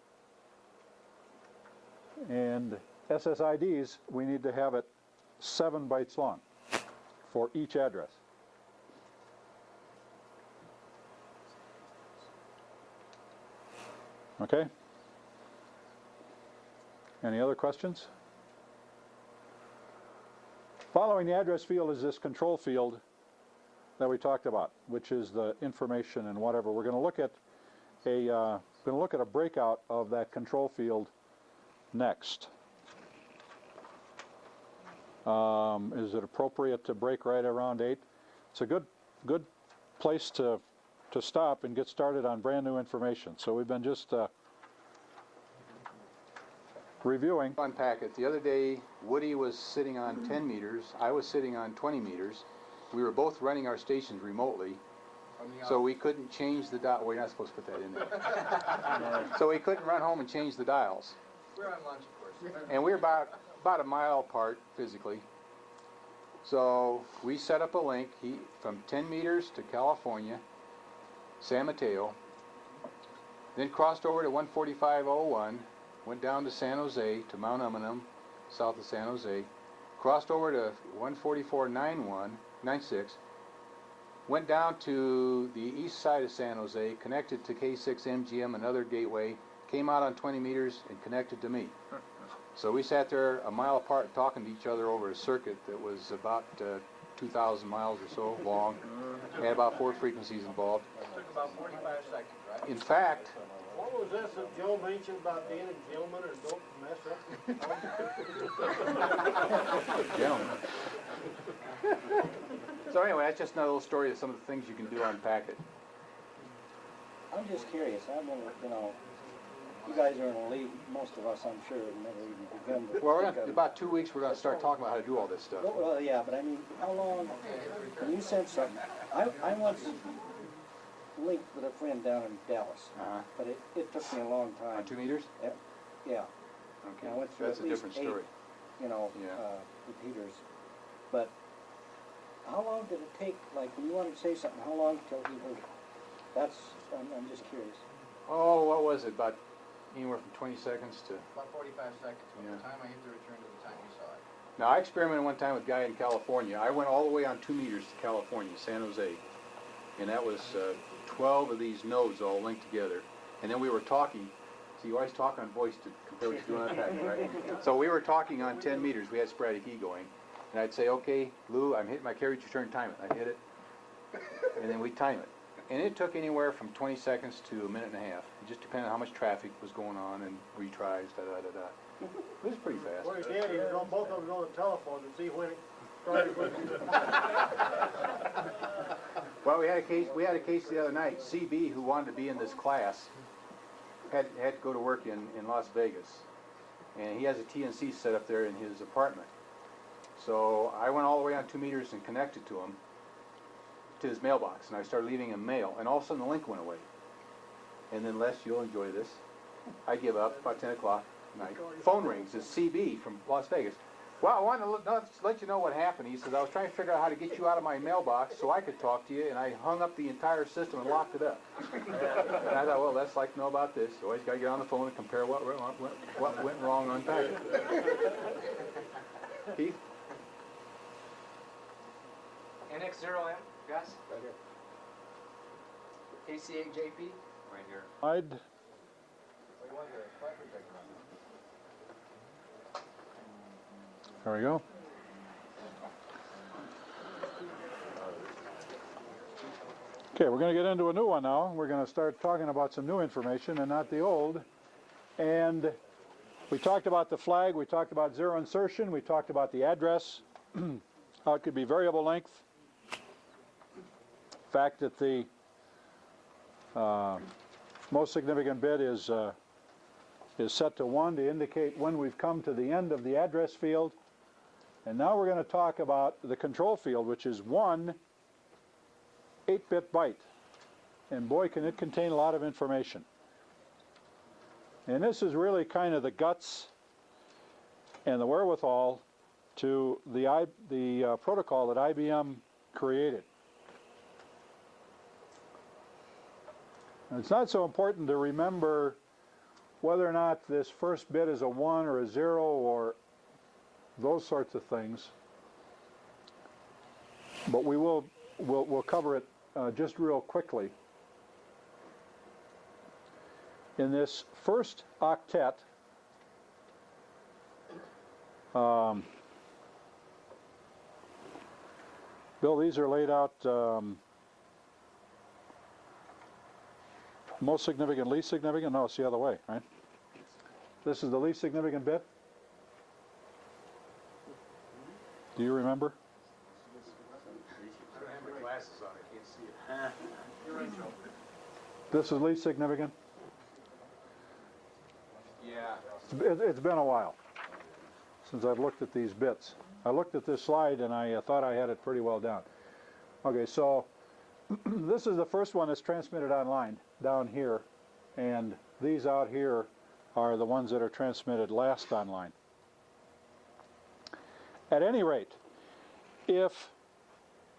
and SSIDs, we need to have it 7 bytes long for each address. Okay? Any other questions? Following the address field is this control field that we talked about, which is the information and whatever. We're going to look at a breakout of that control field next. Is it appropriate to break right around 8? It's a good place to stop and get started on brand new information. So we've been just reviewing. On Packet, the other day, Woody was sitting on 10 meters, I was sitting on 20 meters. We were both running our stations remotely, so we couldn't change the dial. Well, you're not supposed to put that in there. So we couldn't run home and change the dials. We're on lunch, of course. And we were about a mile apart physically. So we set up a link from 10 meters to California, San Mateo, then crossed over to 145.01, went down to San Jose, to Mount Umunum, south of San Jose, crossed over to 144.96, went down to the east side of San Jose, connected to K6MGM, another gateway, came out on 20 meters and connected to me. So we sat there a mile apart talking to each other over a circuit that was about 2,000 miles or so long, had about 4 frequencies involved. It took about 45 seconds, right? In fact, What was this that Joe mentioned about being a gentleman or don't mess up? gentlemen. So anyway, that's just another little story of some of the things you can do on Packet. I'm just curious. I'm gonna, you guys are in a league. Most of us, I'm sure, have never even begun to. Well, in about 2 weeks, we're going to start talking about how to do all this stuff. Well, yeah, but I mean, how long? When you sent something, I once linked with a friend down in Dallas, but it took me a long time. On 2 meters? Yeah. Okay, I went through that's at a least different story. 8, repeaters. But how long did it take? Like when you wanted to say something, how long till he heard it? I'm just curious. Oh, what was it? About anywhere from 20 seconds to... About 45 seconds from Yeah. the time I hit the return to the time you saw it. Now, I experimented one time with a guy in California. I went all the way on 2 meters to California, San Jose. And that was 12 of these nodes all linked together. And then we were talking. So you always talk on voice to compare what you're doing on Packet, right? So we were talking on 10 meters. We had sporadic E going. And I'd say, okay, Lou, I'm hitting my carriage return, time it. I'd hit it. And then we'd time it. And it took anywhere from 20 seconds to a minute and a half. It just depended on how much traffic was going on and retries, da-da-da-da. It was pretty fast. Well, he did, he was on, both of them on the telephone to see when it started with Well, we had a case the other night. CB, who wanted to be in this class, had to go to work in Las Vegas. And he has a TNC set up there in his apartment. So I went all the way on 2 meters and connected to him, to his mailbox, and I started leaving him mail, and all of a sudden the link went away. And then, Les, you'll enjoy this. I give up about 10 o'clock at night. Phone rings. It's CB from Las Vegas. Well, I wanted to let you know what happened. He says, I was trying to figure out how to get you out of my mailbox so I could talk to you, and I hung up the entire system and locked it up. And I thought, well, that's like to know about this. Always got to get on the phone and compare what went wrong on packet. Keith? NX0M, Gus? Right here. KC8JP? Right here. I'd, there we go. Okay, we're going to get into a new one now. We're going to start talking about some new information and not the old. And we talked about the flag, we talked about zero insertion, we talked about the address, how it could be variable length. The fact that the most significant bit is set to 1 to indicate when we've come to the end of the address field. And now we're going to talk about the control field, which is 1 8-bit byte. And boy, can it contain a lot of information. And this is really kind of the guts and the wherewithal to the protocol that IBM created. And it's not so important to remember whether or not this first bit is a 1 or a 0 or those sorts of things, but we'll cover it just real quickly. In this first octet, Bill, these are laid out most significant, least significant? No, it's the other way, right? This is the least significant bit? Do you remember? I don't have my glasses on, I can't see it. You're right, Joe. This is least significant? Yeah. It's been a while since I've looked at these bits. I looked at this slide and I thought I had it pretty well down. Okay, so this is the first one that's transmitted online down here, and these out here are the ones that are transmitted last online. At any rate, if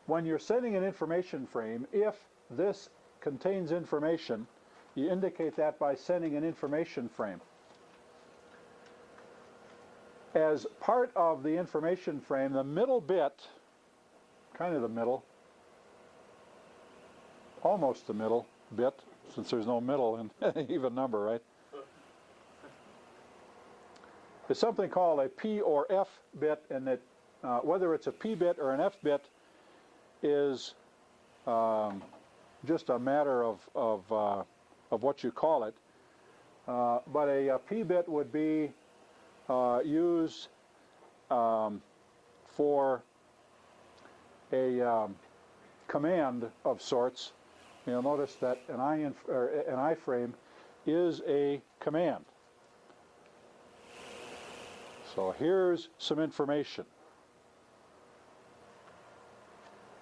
when you're sending an information frame, if this contains information, you indicate that by sending an information frame. As part of the information frame, the middle bit, kind of the middle, almost the middle bit, since there's no middle in an even number, right? Is something called a P or F bit, and that whether it's a P bit or an F bit is just a matter of what you call it. But a P bit would be used for a command of sorts. You'll notice that an iframe is a command. So here's some information.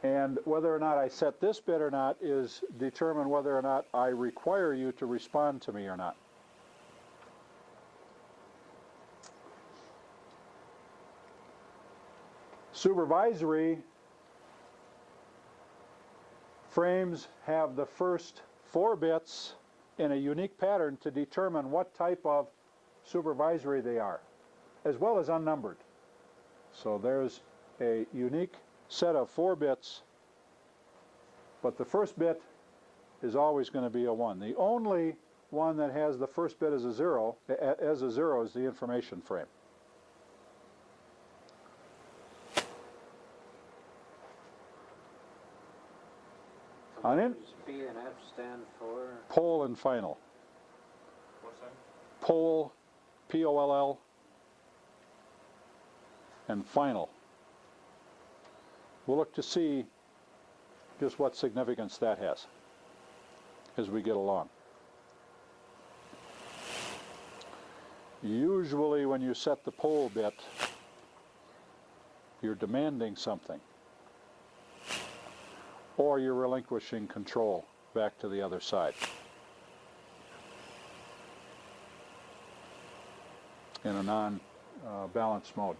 And whether or not I set this bit or not is determine whether or not I require you to respond to me or not. Supervisory frames have the first 4 bits in a unique pattern to determine what type of supervisory they are, as well as unnumbered. So there's a unique set of 4 bits, but the first bit is always going to be a 1. The only one that has the first bit as a 0 is the information frame. What does P and F stand for? Poll and final. What's that? Poll, P-O-L-L, and final. We'll look to see just what significance that has as we get along. Usually when you set the poll bit, you're demanding something, or you're relinquishing control back to the other side in a non-balanced mode.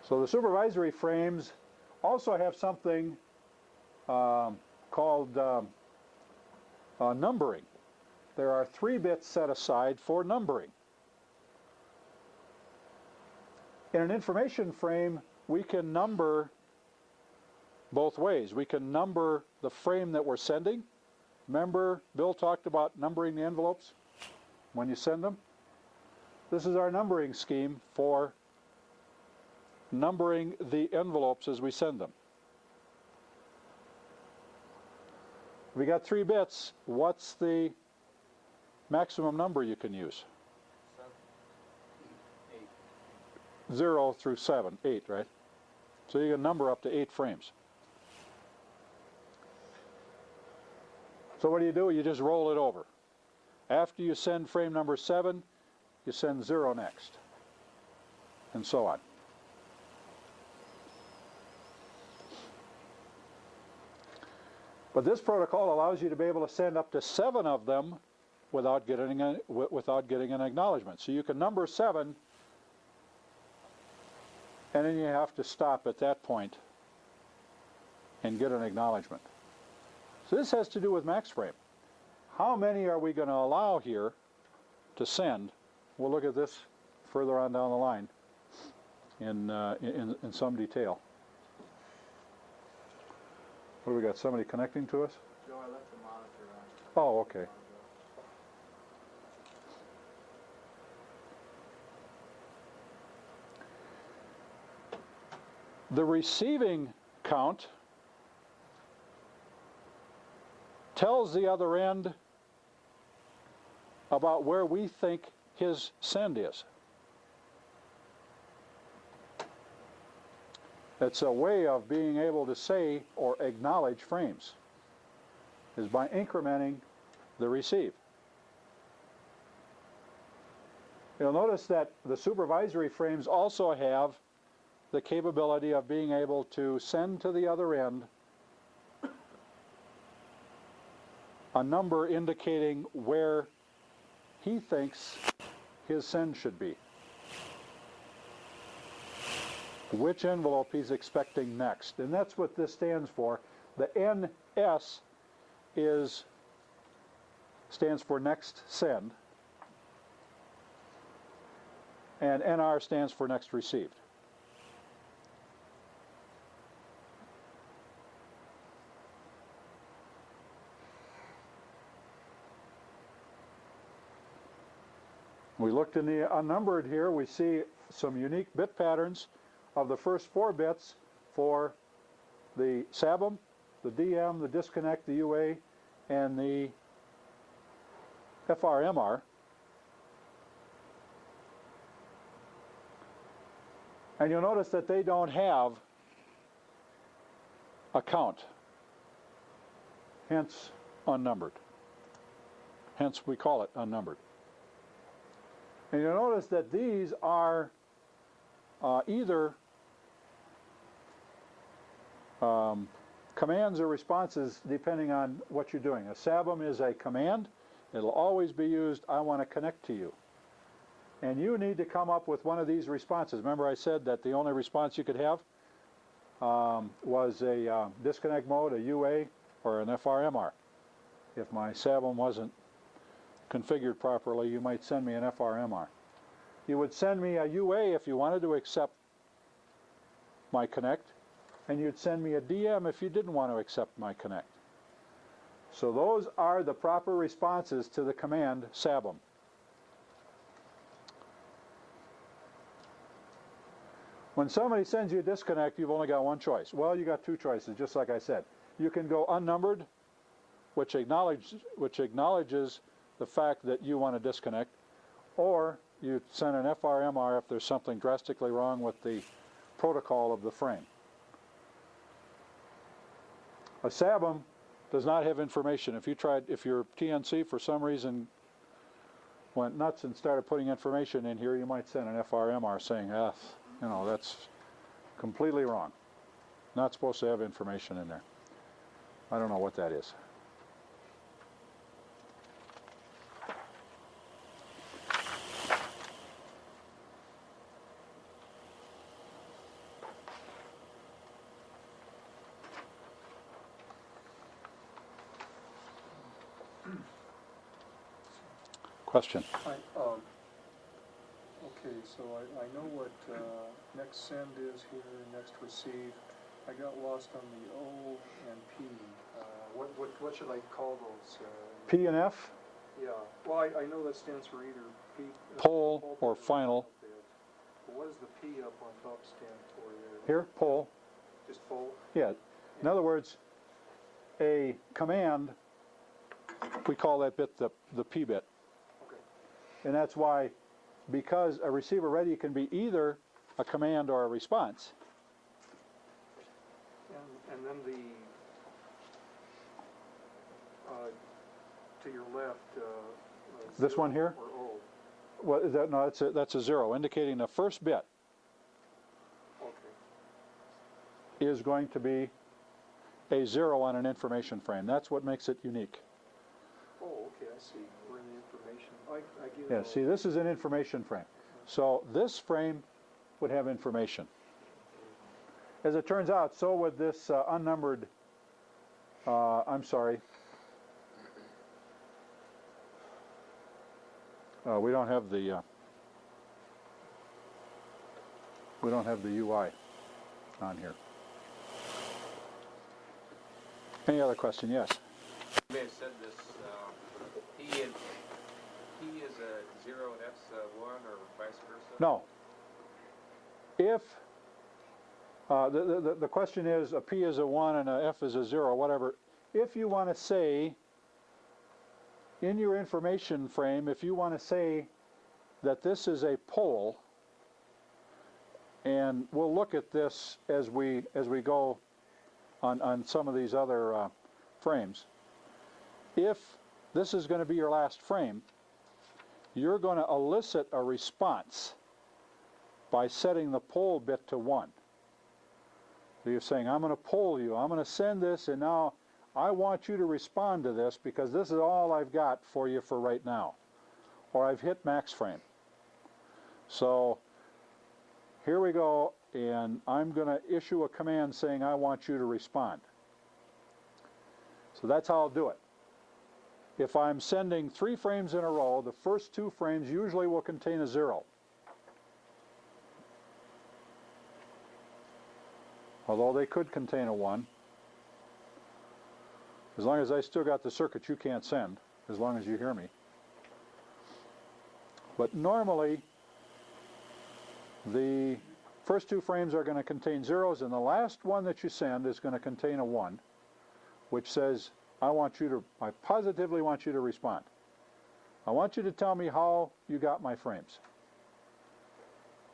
So the supervisory frames also have something called numbering. There are 3 bits set aside for numbering. In an information frame, we can number both ways. We can number the frame that we're sending. Remember, Bill talked about numbering the envelopes when you send them? This is our numbering scheme for numbering the envelopes as we send them. We got 3 bits. What's the maximum number you can use? 0 through 7, 8, right? So you can number up to 8 frames. So what do? You just roll it over. After you send frame number 7, you send 0 next, and so on. But this protocol allows you to be able to send up to 7 of them without getting an acknowledgement. So you can number 7, and then you have to stop at that point and get an acknowledgement. So this has to do with max frame. How many are we going to allow here to send? We'll look at this further on down the line in some detail. What do we got? Somebody connecting to us? Joe, I left the monitor on. Oh, okay. The receiving count tells the other end about where we think his send is. It's a way of being able to say or acknowledge frames, is by incrementing the receive. You'll notice that the supervisory frames also have the capability of being able to send to the other end a number indicating where he thinks his send should be, which envelope he's expecting next. And that's what this stands for. The NS stands for next send, and NR stands for next received. We looked in the unnumbered here. We see some unique bit patterns of the first 4 bits for the SABM, the DM, the disconnect, the UA, and the FRMR. And you'll notice that they don't have a count, hence unnumbered. Hence we call it unnumbered. And you'll notice that these are either commands or responses depending on what you're doing. A SABM is a command. It'll always be used, I want to connect to you. And you need to come up with one of these responses. Remember I said that the only response you could have was a disconnect mode, a UA, or an FRMR. If my SABM wasn't configured properly, you might send me an FRMR. You would send me a UA if you wanted to accept my connect, and you'd send me a DM if you didn't want to accept my connect. So those are the proper responses to the command SABM. When somebody sends you a disconnect, you've only got one choice. Well, you got 2 choices, just like I said. You can go unnumbered, which acknowledges the fact that you want to disconnect, or you send an FRMR if there's something drastically wrong with the protocol of the frame. A SABM does not have information. If your TNC for some reason went nuts and started putting information in here, you might send an FRMR saying, that's completely wrong. Not supposed to have information in there. I don't know what that is. Question. Okay, so I know what next send is here, next receive. I got lost on the O and P. What should I call those? P and F, Yeah, well, I know that stands for either P. poll or final. But what does the P up on top stand for there? Here, poll. Just full? Yeah. In other words, a command, we call that bit the P bit. Okay. And that's why, because a receiver ready can be either a command or a response. And then to your left, This one here? or O. Well, is that, no, that's a 0, indicating the first bit Okay. is going to be a 0 on an information frame. That's what makes it unique. Oh, okay, I see. We're in the information. I get it. Yeah, all. see, this is an information frame. So this frame would have information. As it turns out, so would this unnumbered, I'm sorry. We don't have the UI on here. Any other question? Yes. You may have said this, P is a 0 and F's a 1 or vice versa? No. If the question is a P is a 1 and a F is a 0, whatever. If you want to say in your information frame, if you want to say that this is a poll, and we'll look at this as we go on some of these other frames. If this is going to be your last frame, you're going to elicit a response by setting the poll bit to 1. So you're saying, I'm going to poll you, I'm going to send this, and now I want you to respond to this because this is all I've got for you for right now. Or I've hit max frame. So here we go, and I'm going to issue a command saying I want you to respond. So that's how I'll do it. If I'm sending 3 frames in a row, the first 2 frames usually will contain a 0. Although they could contain a 1. As long as I still got the circuit, you can't send, as long as you hear me. But normally, the first 2 frames are going to contain zeros, and the last one that you send is going to contain a 1, which says, I positively want you to respond. I want you to tell me how you got my frames.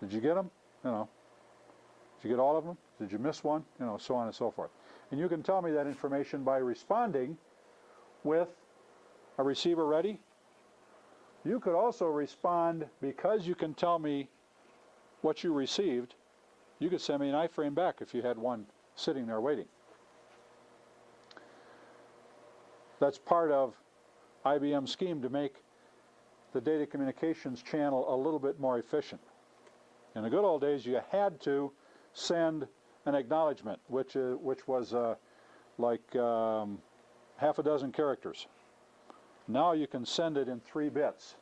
Did you get them? You know. Did you get all of them? Did you miss one? You know, so on and so forth. And you can tell me that information by responding with a receiver ready. You could also respond, because you can tell me what you received, you could send me an iframe back if you had one sitting there waiting. That's part of IBM's scheme to make the data communications channel a little bit more efficient. In the good old days, you had to send an acknowledgement, which was like half a dozen characters. Now you can send it in 3 bits,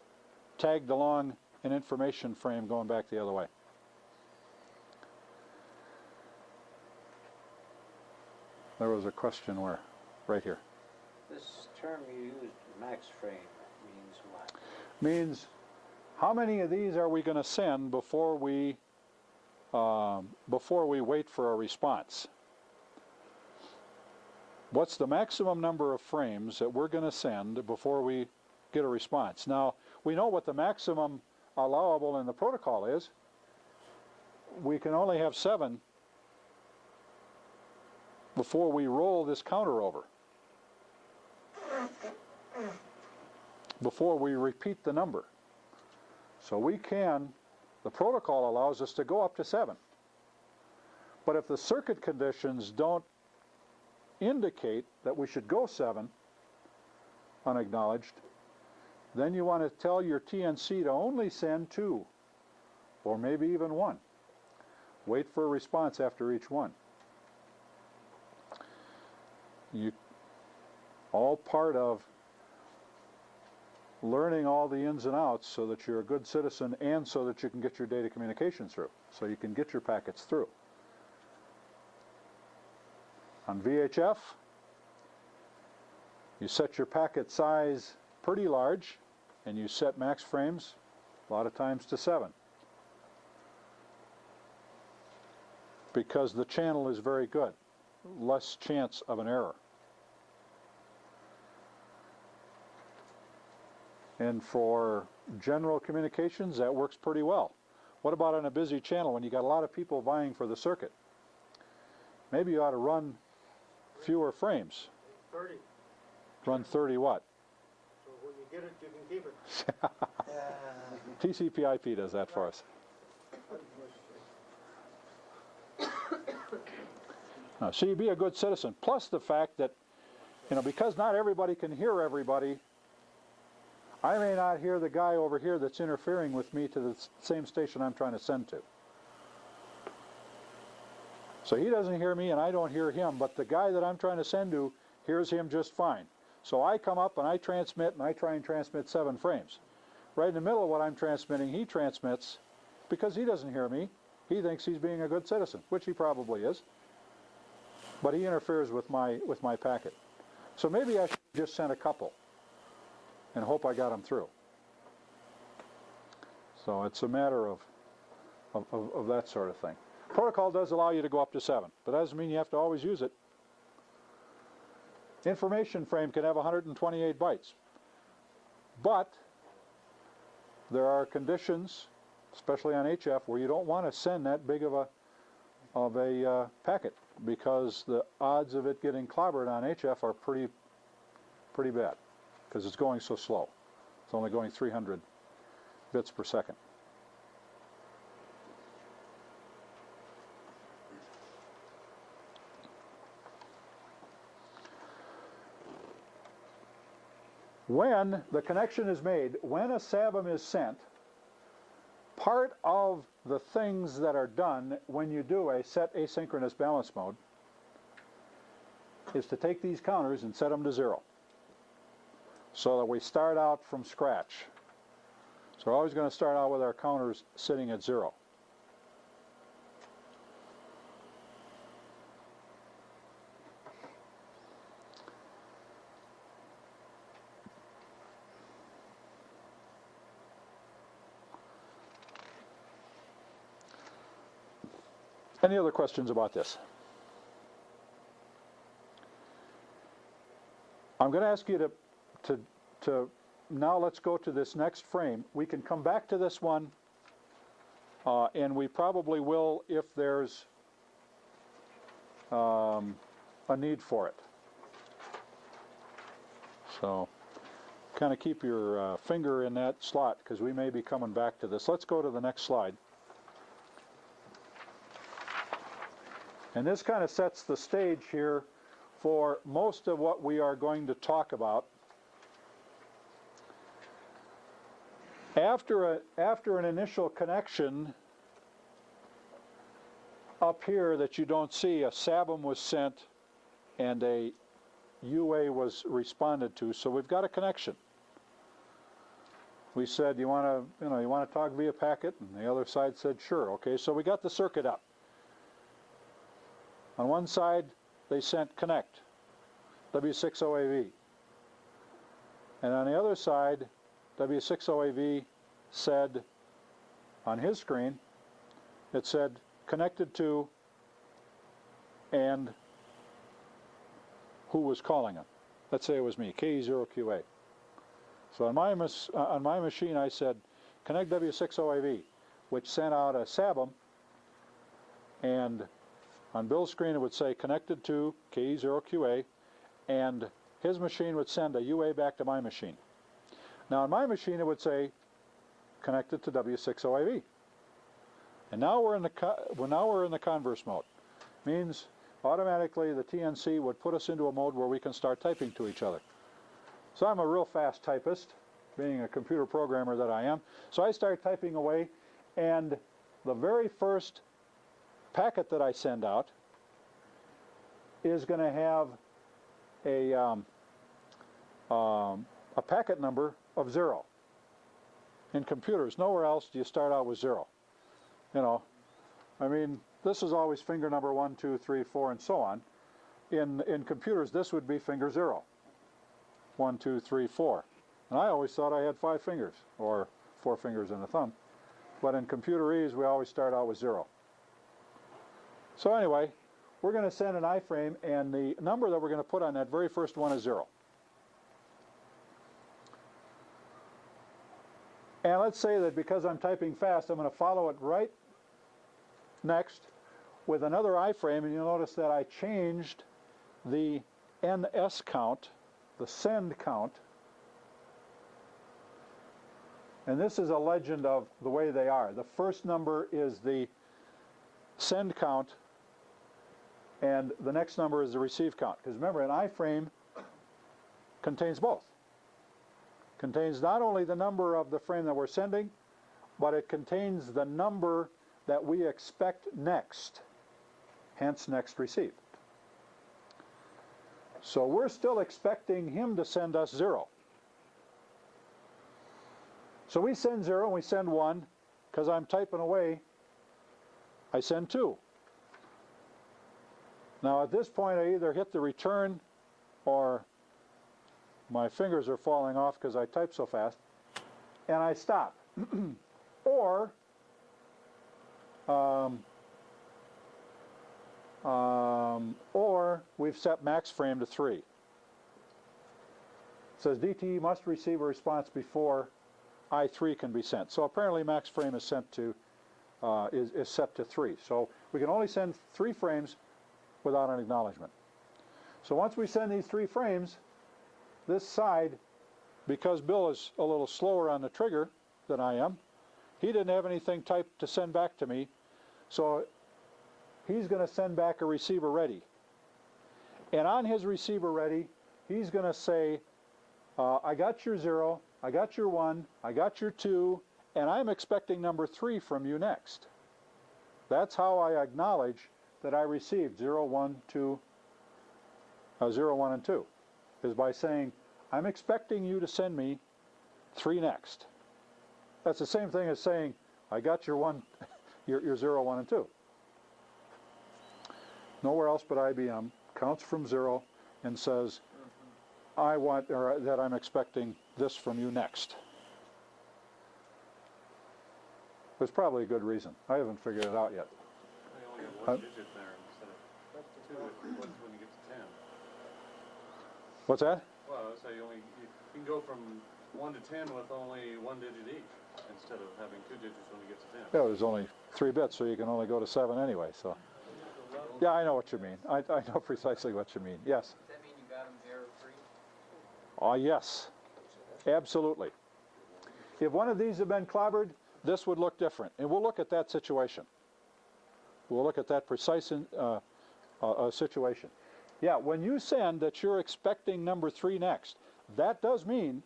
tagged along an information frame going back the other way. There was a question where? Right here. This term you used, max frame, means what? Means how many of these are we going to send before we wait for a response? What's the maximum number of frames that we're going to send before we get a response? Now, we know what the maximum allowable in the protocol is. We can only have 7 before we roll this counter over, before we repeat the number. So we can, the protocol allows us to go up to 7. But if the circuit conditions don't indicate that we should go 7 unacknowledged, then you want to tell your TNC to only send 2, or maybe even 1. Wait for a response after each one. All part of learning all the ins and outs so that you're a good citizen and so that you can get your data communication through, so you can get your packets through. On VHF, you set your packet size pretty large, and you set max frames a lot of times to 7. Because the channel is very good, less chance of an error. And for general communications, that works pretty well. What about on a busy channel when you got a lot of people vying for the circuit? Maybe you ought to run fewer frames. 30. Run 30 what? So when you get it, you can keep it. TCP/IP does that for us. So you be a good citizen. Plus the fact that, because not everybody can hear everybody, I may not hear the guy over here that's interfering with me to the same station I'm trying to send to. So he doesn't hear me and I don't hear him, but the guy that I'm trying to send to hears him just fine. So I come up and I transmit, and I try and transmit 7 frames. Right in the middle of what I'm transmitting, he transmits because he doesn't hear me. He thinks he's being a good citizen, which he probably is. But he interferes with my packet. So maybe I should just send a couple and hope I got them through. So it's a matter of that sort of thing. Protocol does allow you to go up to 7, but that doesn't mean you have to always use it. Information frame can have 128 bytes. But there are conditions, especially on HF, where you don't want to send that big of a packet, because the odds of it getting clobbered on HF are pretty bad, because it's going so slow. It's only going 300 bits per second. When the connection is made, when a SABM is sent, part of the things that are done when you do a set asynchronous balance mode is to take these counters and set them to 0, so that we start out from scratch. So we're always going to start out with our counters sitting at 0. Any other questions about this? I'm going to ask you to now let's go to this next frame. We can come back to this one, and we probably will if there's a need for it. So kind of keep your finger in that slot, because we may be coming back to this. Let's go to the next slide. And this kind of sets the stage here for most of what we are going to talk about. After an initial connection up here that you don't see, a SABM was sent and a UA was responded to, so we've got a connection. We said, you want to talk via packet, and the other side said sure. Okay, so we got the circuit up. On one side, they sent connect, W60AV. And on the other side, W60AV said, on his screen, it said connected to, and who was calling him. Let's say it was me, KE0QA. So on my machine, I said connect W60AV, which sent out a SABM, and on Bill's screen it would say connected to KE0QA, and his machine would send a UA back to my machine. Now on my machine it would say connected to W60AV. And now we're in the converse mode. Means automatically the TNC would put us into a mode where we can start typing to each other. So I'm a real fast typist, being a computer programmer that I am. So I start typing away, and the very first packet that I send out is going to have a a packet number of 0. In computers, nowhere else do you start out with 0. You know, I mean, this is always finger number 1, 2, 3, 4, and so on. In computers, this would be finger 0. 1, 2, 3, 4. And I always thought I had 5 fingers, or 4 fingers and a thumb. But in computerese, we always start out with 0. So anyway, we're going to send an iframe, and the number that we're going to put on that very first one is 0. And let's say that because I'm typing fast, I'm going to follow it right next with another iframe, and you'll notice that I changed the NS count, the send count. And this is a legend of the way they are. The first number is the send count, and the next number is the receive count. Because remember, an iframe contains both. Contains not only the number of the frame that we're sending, but it contains the number that we expect next, hence next receive. So we're still expecting him to send us 0. So we send 0 and we send 1. Because I'm typing away, I send 2. Now at this point I either hit the return, or my fingers are falling off because I type so fast, and I stop. or we've set max frame to 3. It says DTE must receive a response before I3 can be sent. So apparently max frame is sent to is set to 3. So we can only send 3 frames without an acknowledgement. So once we send these 3 frames, this side, because Bill is a little slower on the trigger than I am, he didn't have anything typed to send back to me, so he's going to send back a receiver ready. And on his receiver ready, he's going to say, I got your 0, I got your 1, I got your 2, and I'm expecting number 3 from you next. That's how I acknowledge that I received 0, 1, 2, 0, 1, and 2, is by saying, I'm expecting you to send me 3 next. That's the same thing as saying, I got your 1, your 0, 1, and 2. Nowhere else but IBM counts from 0 and says, I want, or that I'm expecting this from you next. There's probably a good reason. I haven't figured it out yet. They only have 1 digit there instead of 2 when you get to 10. What's that? Well, so you can go from 1 to 10 with only 1 digit each, instead of having 2 digits when you get to 10. Yeah, there's only 3 bits, so you can only go to 7 anyway. So, yeah, I know what you mean. I know precisely what you mean. Yes. Does that mean you got them 0, 3? Yes, absolutely. If one of these had been clobbered, this would look different. And we'll look at that situation. We'll look at that precise situation. Yeah, when you send that you're expecting number 3 next, that does mean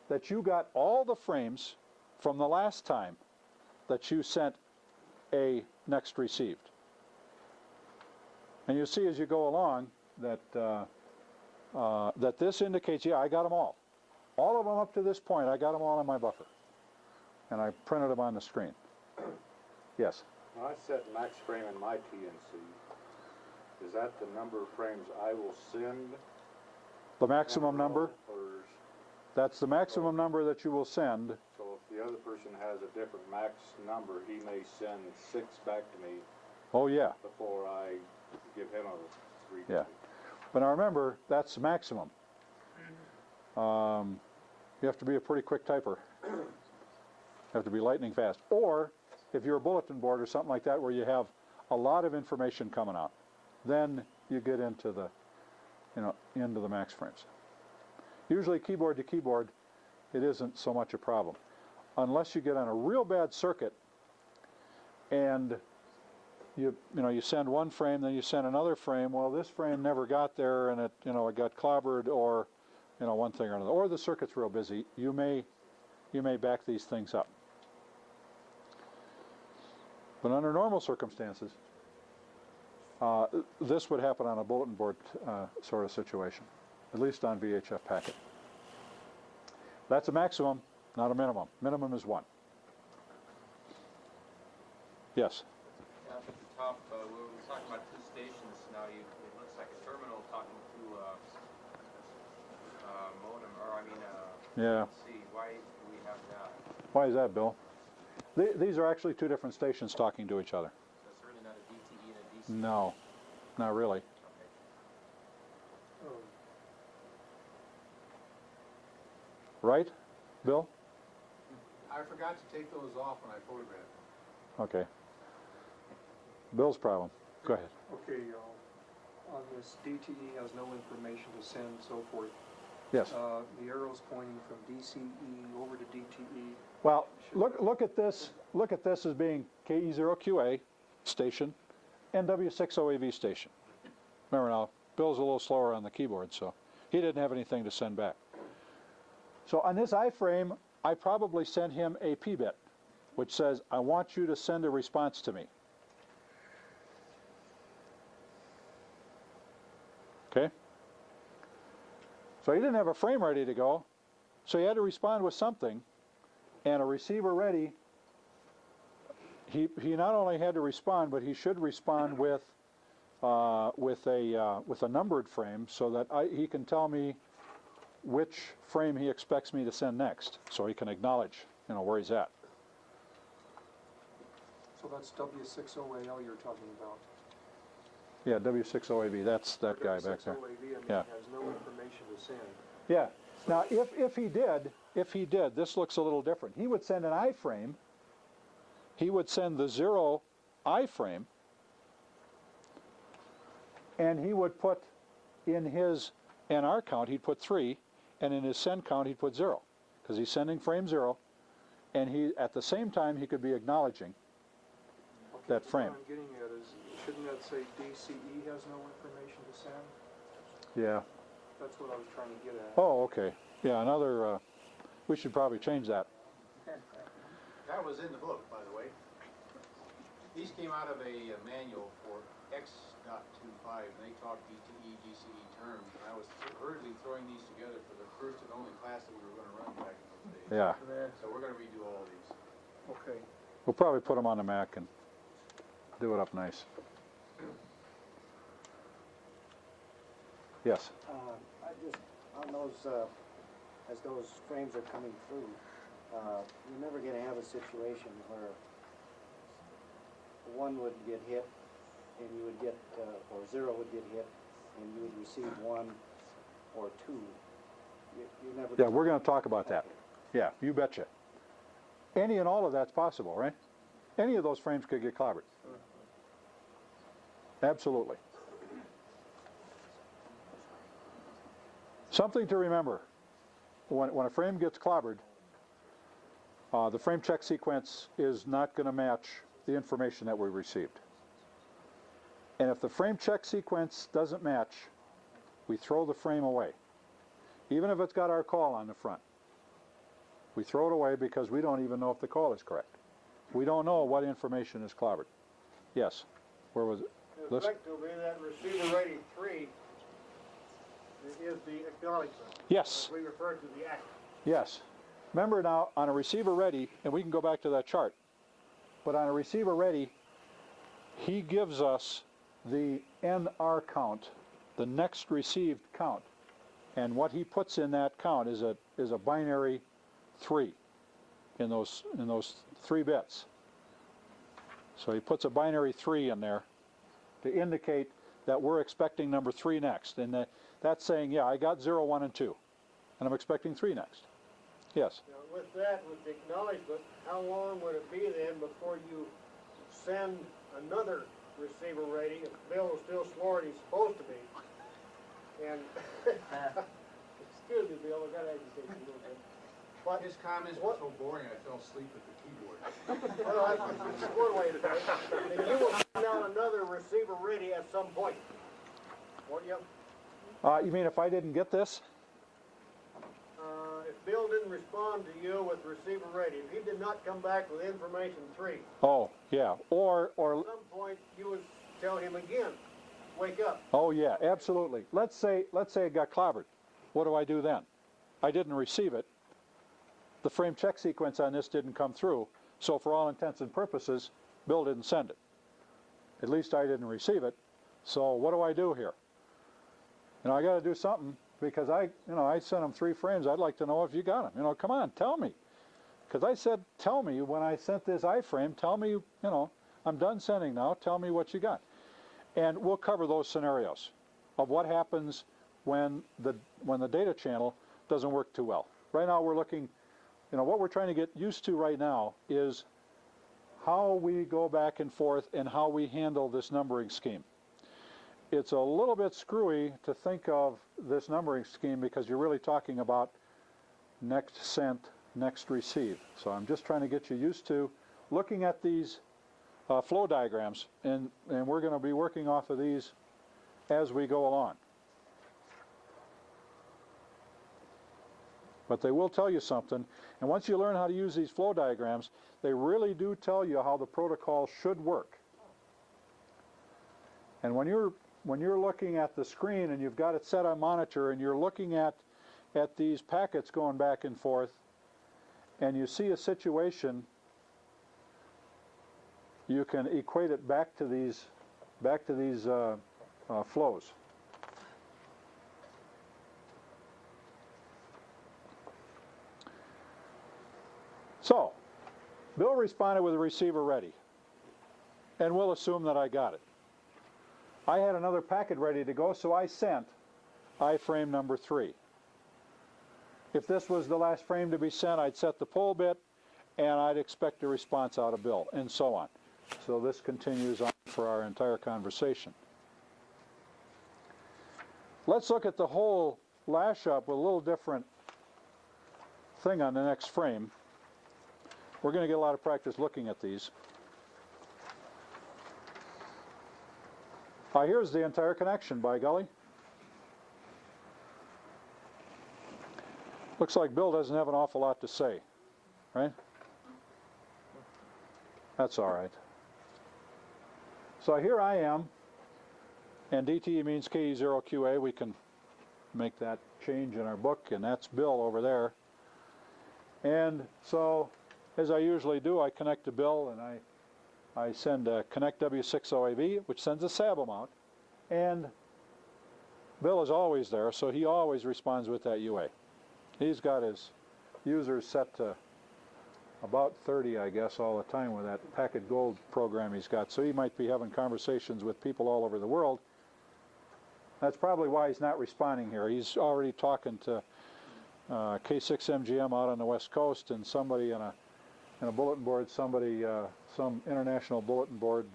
that you got all the frames from the last time that you sent a next received. And you see as you go along that that this indicates, yeah, I got them all. All of them up to this point, I got them all in my buffer. And I printed them on the screen. Yes? When I set max frame in my TNC, is that the number of frames I will send? The maximum number? Or That's the maximum number that you will send. so if the other person has a different max number, he may send 6 back to me Oh, yeah. before I give him a 3 digit. Yeah. But now remember, that's the maximum. You have to be a pretty quick typer. You have to be lightning fast. Or if you're a bulletin board or something like that where you have a lot of information coming out, then you get into the, into the max frames. Usually keyboard to keyboard, it isn't so much a problem. Unless you get on a real bad circuit and you send one frame, then you send another frame. Well, this frame never got there, and it got clobbered, or one thing or another. Or the circuit's real busy. You may back these things up. But under normal circumstances, this would happen on a bulletin board sort of situation, at least on VHF Packet. That's a maximum, not a minimum. Minimum is 1. Yes? Yeah, up at the top, we were talking about 2 stations. Now it looks like a terminal talking to modem, or I mean, Yeah. let's see, why do we have that? Why is that, Bill? These are actually 2 different stations talking to each other. That's certainly not a DTE and a DC. No, not really. Okay. Right, Bill? I forgot to take those off when I photographed. Okay. Bill's problem. Go ahead. Okay, on this DTE has no information to send, so forth. Yes. The arrow's pointing from DCE over to DTE. Well, look at this. Look at this as being KE0QA station, NW60AV station. Remember now, Bill's a little slower on the keyboard, so he didn't have anything to send back. So on this iframe, I probably sent him a P-bit, which says, I want you to send a response to me. Okay? So he didn't have a frame ready to go, so he had to respond with something, and a receiver ready, he not only had to respond, but he should respond with a numbered frame so that he can tell me which frame he expects me to send next, so he can acknowledge, where he's at. So that's W60AL you're talking about. Yeah, W60AV, that's that guy back there. W60AV, I mean, Yeah. has no information to send. Yeah. Now, if he did, this looks a little different. He would send an iframe. He would send the 0 iframe, and he would put in his NR count, he'd put 3, and in his send count, he'd put 0, because he's sending frame 0, and at the same time, he could be acknowledging that frame. What I'm getting at is, shouldn't that say DCE has no information to send? Yeah. That's what I was trying to get at. Oh, okay. Yeah, we should probably change that. That was in the book, by the way. These came out of a manual for X.25, and they talk DTE, DCE terms, and I was hurriedly throwing these together for the first and only class that we were going to run back in those days. Yeah. So we're going to redo all these. Okay. We'll probably put them on the Mac and do it up nice. Yes. I just, on those, as those frames are coming through, you're never going to have a situation where 1 would get hit, and you would get, or 0 would get hit, and you would receive 1 or 2. You never. Yeah, we're going to talk about that. Yeah, you betcha. Any and all of that's possible, right? Any of those frames could get clobbered. Absolutely. Something to remember, when a frame gets clobbered, the frame check sequence is not going to match the information that we received. And if the frame check sequence doesn't match, we throw the frame away. Even if it's got our call on the front. We throw it away because we don't even know if the call is correct. We don't know what information is clobbered. Yes, where was it? Effectively, that receiver ready 3 is the acknowledgement. Yes. We refer to the act. Yes. Remember now, on a receiver ready, and we can go back to that chart, but on a receiver ready, he gives us the NR count, the next received count, and what he puts in that count is a binary 3 in those 3 bits. So he puts a binary 3 in there to indicate that we're expecting number 3 next, and that's saying, yeah, I got 0, 1, and 2, and I'm expecting 3 next. Yes. Now, with that, with the acknowledgement, how long would it be then before you send another receiver ready if Bill is still slower than he's supposed to be? And excuse me, Bill, I got to agitate you a little bit. But His comments were so boring, I fell asleep at the keyboard. well, that's one way to put it. Then you will send out another receiver ready at some point. Won't you? You mean if I didn't get this? If Bill didn't respond to you with receiver ready, if he did not come back with information 3, Oh, yeah. Or at some point you would tell him again, wake up. oh yeah, absolutely. Let's say it got clobbered. What do I do then? I didn't receive it. the frame check sequence on this didn't come through, so for all intents and purposes, Bill didn't send it. At least I didn't receive it. So what do I do here? I got to do something, because I sent him 3 frames. I'd like to know if you got them. Come on, tell me. Because I said, tell me when I sent this iframe, tell me, I'm done sending now, tell me what you got. And we'll cover those scenarios of what happens when the data channel doesn't work too well. Right now we're looking, what we're trying to get used to right now is how we go back and forth and how we handle this numbering scheme. It's a little bit screwy to think of this numbering scheme because you're really talking about next sent, next receive. So I'm just trying to get you used to looking at these flow diagrams, and we're going to be working off of these as we go along. But they will tell you something, and once you learn how to use these flow diagrams, they really do tell you how the protocol should work. And when you're looking at the screen and you've got it set on monitor and you're looking at these packets going back and forth, and you see a situation, you can equate it back to these flows. So, Bill responded with a receiver ready, and we'll assume that I got it. I had another packet ready to go, so I sent iframe number 3. If this was the last frame to be sent, I'd set the poll bit, and I'd expect a response out of Bill, and so on. So this continues on for our entire conversation. Let's look at the whole lash up with a little different thing on the next frame. We're going to get a lot of practice looking at these. Here's the entire connection, by golly. Looks like Bill doesn't have an awful lot to say, right? That's all right. So here I am, and DTE means KE0QA. We can make that change in our book, and that's Bill over there. And so, as I usually do, I connect to Bill, and I send a connect W6OAV, which sends a SABM out, and Bill is always there, so he always responds with that UA. He's got his users set to about 30, I guess, all the time with that Packet Gold program he's got, so he might be having conversations with people all over the world. That's probably why he's not responding here. He's already talking to K6MGM out on the West Coast, and somebody in a bulletin board, some international bulletin board,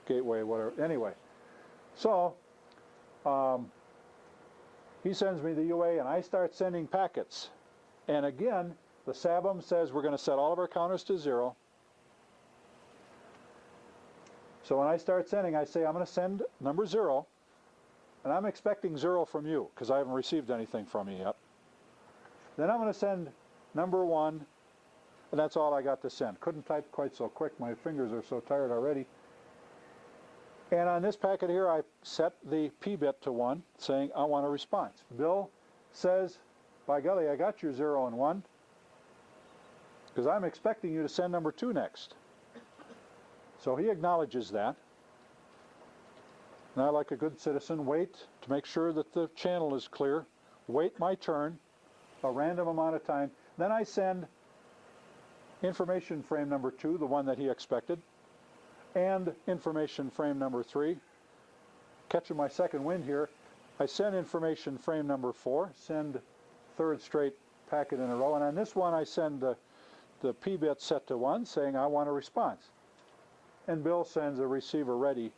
gateway, whatever. Anyway, so he sends me the UA, and I start sending packets. And again, the SABM says we're going to set all of our counters to 0. So when I start sending, I say I'm going to send number 0, and I'm expecting 0 from you because I haven't received anything from you yet. Then I'm going to send number 1. And that's all I got to send. Couldn't type quite so quick. My fingers are so tired already. And on this packet here, I set the P bit to 1, saying I want a response. Bill says, by golly, I got your 0 and 1, because I'm expecting you to send number 2 next. So he acknowledges that. And I, like a good citizen, wait to make sure that the channel is clear, wait my turn, a random amount of time. Then I send information frame number 2, the one that he expected, and information frame number 3. Catching my second wind here, I send information frame number 4, send third straight packet in a row, and on this one I send the P bit set to 1, saying I want a response. And Bill sends a receiver ready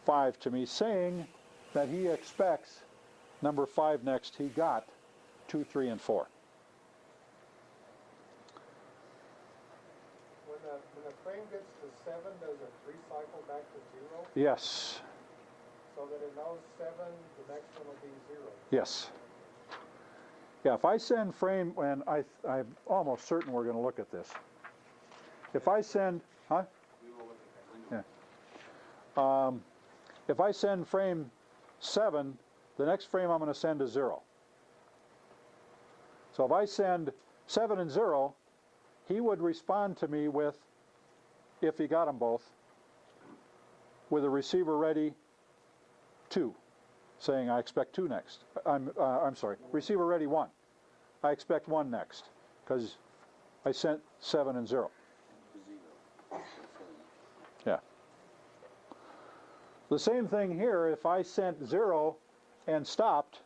5 to me, saying that he expects number 5 next. He got 2, 3, and 4. When a frame gets to 7, does it recycle back to 0? Yes. So that it knows 7, the next one will be 0. Yes. Yeah, if I send frame, and I'm almost certain we're going to look at this. If I send, huh? Yeah. If I send frame 7, the next frame I'm going to send is 0. So if I send 7 and 0, he would respond to me with, if he got them both, with a receiver ready 2, saying I expect 2 next. I'm sorry, receiver ready 1. I expect 1 next, because I sent 7 and 0. Yeah. The same thing here, if I sent 0 and stopped,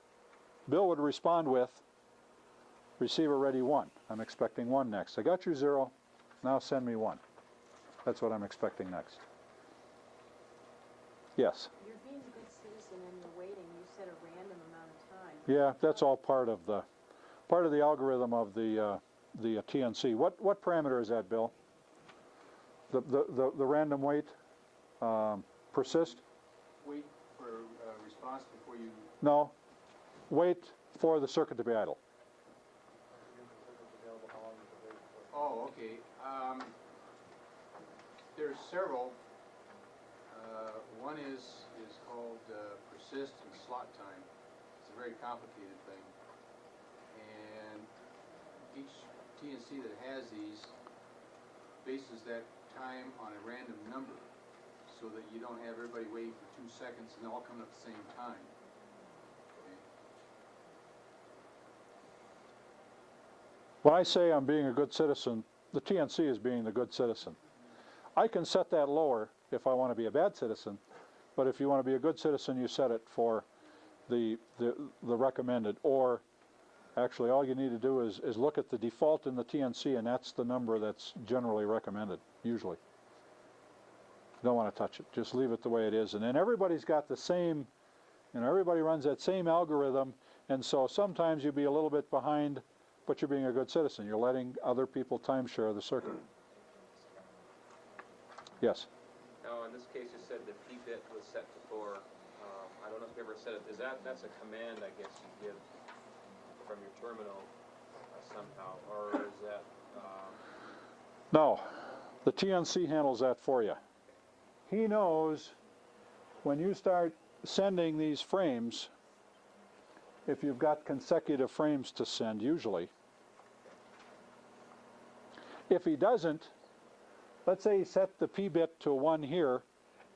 Bill would respond with, receiver ready 1. I'm expecting 1 next. I got your 0, now send me 1. That's what I'm expecting next. Yes? You're being a good citizen and you're waiting. You said a random amount of time. Yeah, that's all part of the algorithm of the TNC. What parameter is that, Bill? The random wait persist? Wait for response before you... No. Wait for the circuit to be idle. Oh, okay. There's several. One is called persist and slot time. It's a very complicated thing. And each TNC that has these bases that time on a random number so that you don't have everybody waiting for 2 seconds and all coming at the same time. Okay. When I say I'm being a good citizen, the TNC is being the good citizen. I can set that lower if I want to be a bad citizen, but if you want to be a good citizen, you set it for the recommended, or actually all you need to do is look at the default in the TNC, and that's the number that's generally recommended, usually. Don't want to touch it. Just leave it the way it is. And then everybody's got the same, everybody runs that same algorithm, and so sometimes you'll be a little bit behind, but you're being a good citizen. You're letting other people timeshare the circuit. Yes? Now, in this case, you said the P-bit was set to 4. I don't know if you ever said it. That's a command, I guess, you give from your terminal somehow, or is that... No. The TNC handles that for you. He knows when you start sending these frames, if you've got consecutive frames to send, usually. If he doesn't, let's say he set the P-bit to 1 here,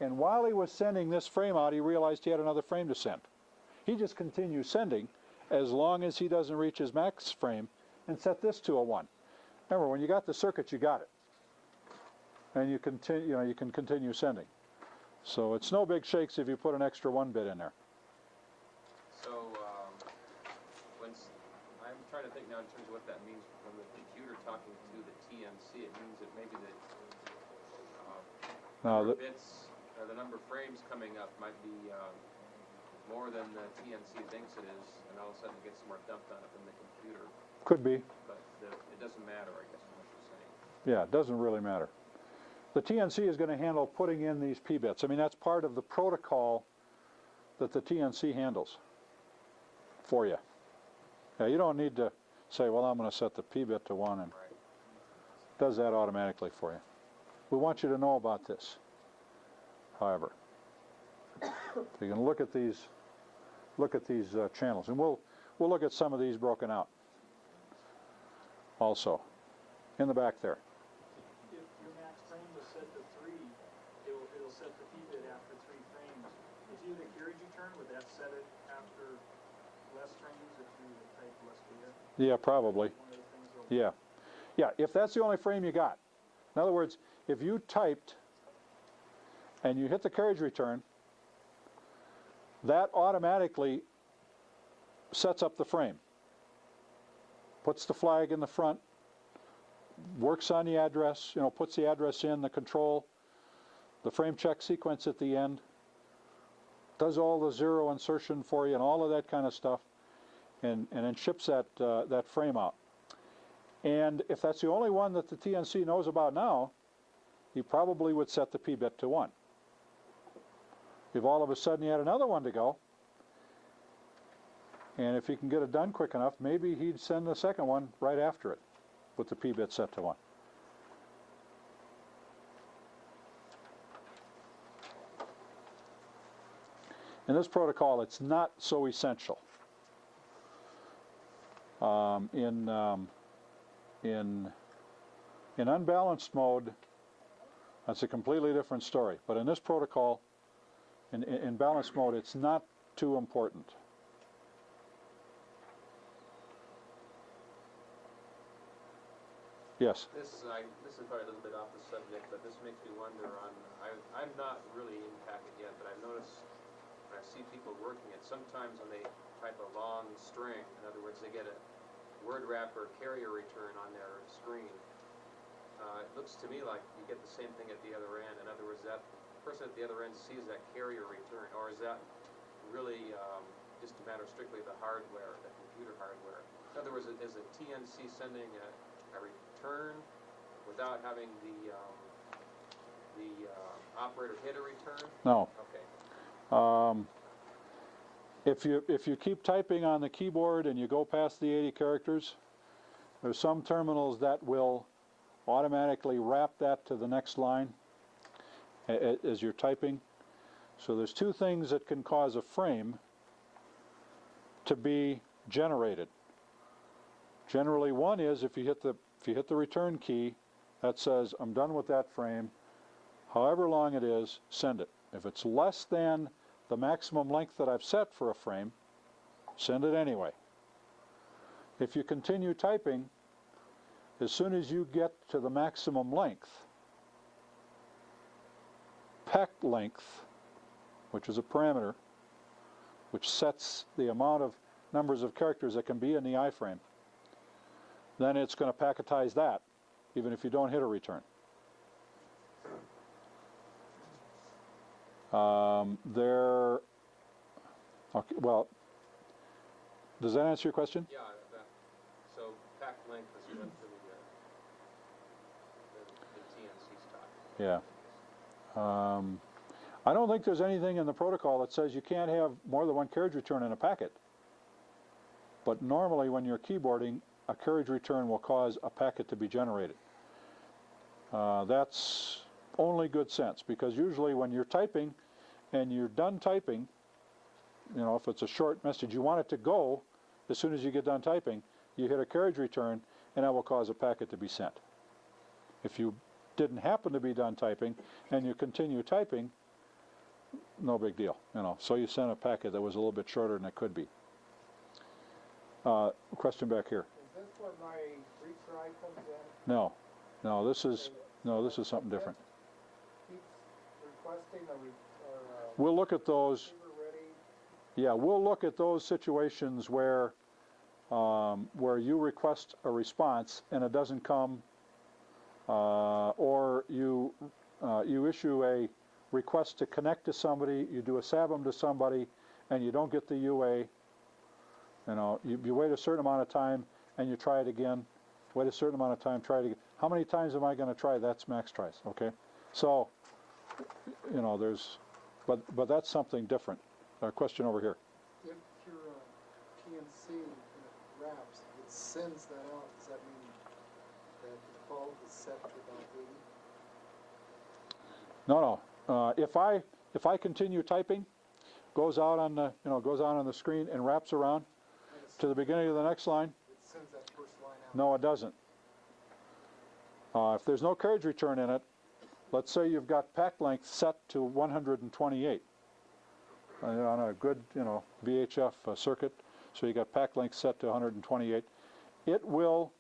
and while he was sending this frame out, he realized he had another frame to send. He just continues sending as long as he doesn't reach his max frame, and set this to a 1. Remember, when you got the circuit, you got it. And you continue, you can continue sending. So it's no big shakes if you put an extra 1 bit in there. So, I'm trying to think now in terms of what that means from the computer talking to the TNC. It means that maybe the bits, or the number of frames coming up might be more than the TNC thinks it is, and all of a sudden it gets more dumped on it from the computer. Could be. But it doesn't matter, I guess, from what you're saying. Yeah, it doesn't really matter. The TNC is going to handle putting in these P-bits. I mean, that's part of the protocol that the TNC handles for you. Yeah, you don't need to say, well, I'm going to set the P-bit to 1, and does that automatically for you. We want you to know about this, however. You can look at these channels, and we'll look at some of these broken out also in the back there. If your max frame was set to 3, it'll set the P-bit after 3 frames. If you did a carriage return, would that set it after less frames if you type less data? Yeah, probably. Yeah. Yeah, if that's the only frame you got. In other words, if you typed and you hit the carriage return, that automatically sets up the frame. Puts the flag in the front, works on the address, puts the address in, the control, the frame check sequence at the end, does all the 0 insertion for you and all of that kind of stuff, and then ships that frame out. And if that's the only one that the TNC knows about now, he probably would set the P-bit to 1. If all of a sudden he had another one to go, and if he can get it done quick enough, maybe he'd send the second one right after it with the P-bit set to 1. In this protocol, it's not so essential. In unbalanced mode, that's a completely different story. But in this protocol, in balanced mode, it's not too important. Yes. This is probably a little bit off the subject, but this makes me wonder on, I'm not really in Packet yet, but I've noticed when I see people working it, sometimes when they type a long string, in other words, they get a word wrap or carrier return on their screen, it looks to me like you get the same thing at the other end. In other words, that person at the other end sees that carrier return, or is that really just a matter strictly of the hardware, the computer hardware? In other words, is a TNC sending a return without having the operator hit a return? No. Okay. If you keep typing on the keyboard and you go past the 80 characters, there's some terminals that will automatically wrap that to the next line as you're typing. So there's two things that can cause a frame to be generated. Generally, one is if you hit the return key, that says I'm done with that frame. However long it is, send it. If it's less than the maximum length that I've set for a frame, send it anyway. If you continue typing, as soon as you get to the maximum length, pack length, which is a parameter, which sets the amount of numbers of characters that can be in the iframe, then it's going to packetize that, even if you don't hit a return. Okay, well, does that answer your question? Yeah, so pack length is what the TNC style. Yeah. I don't think there's anything in the protocol that says you can't have more than one carriage return in a packet. But normally when you're keyboarding, a carriage return will cause a packet to be generated. That's only good sense, because usually when you're typing and you're done typing, you know, if it's a short message, you want it to go as soon as you get done typing, you hit a carriage return and that will cause a packet to be sent. If you didn't happen to be done typing and you continue typing, no big deal, you know. So you sent a packet that was a little bit shorter than it could be. Question back here. Is this where my retry comes in? No, this is something different. Keeps requesting We'll look at those. ready. Yeah, we'll look at those situations where you request a response and it doesn't come, or you issue a request to connect to somebody, you do a SABM to somebody, and you don't get the UA. You know, you wait a certain amount of time and you try it again. Wait a certain amount of time, try it again. How many times am I going to try? That's max tries. Okay, so you know but that's something different. Question over here. If your TNC and it wraps, it sends that out. Does that mean that the default is set to about 80? No. If I continue typing, goes out on the screen and wraps around to the beginning of the next line. It sends that first line out. No, it doesn't. If there's no carriage return in it, let's say you've got pack length set to 128 on a good, VHF circuit. So you got pack length set to 128. It will,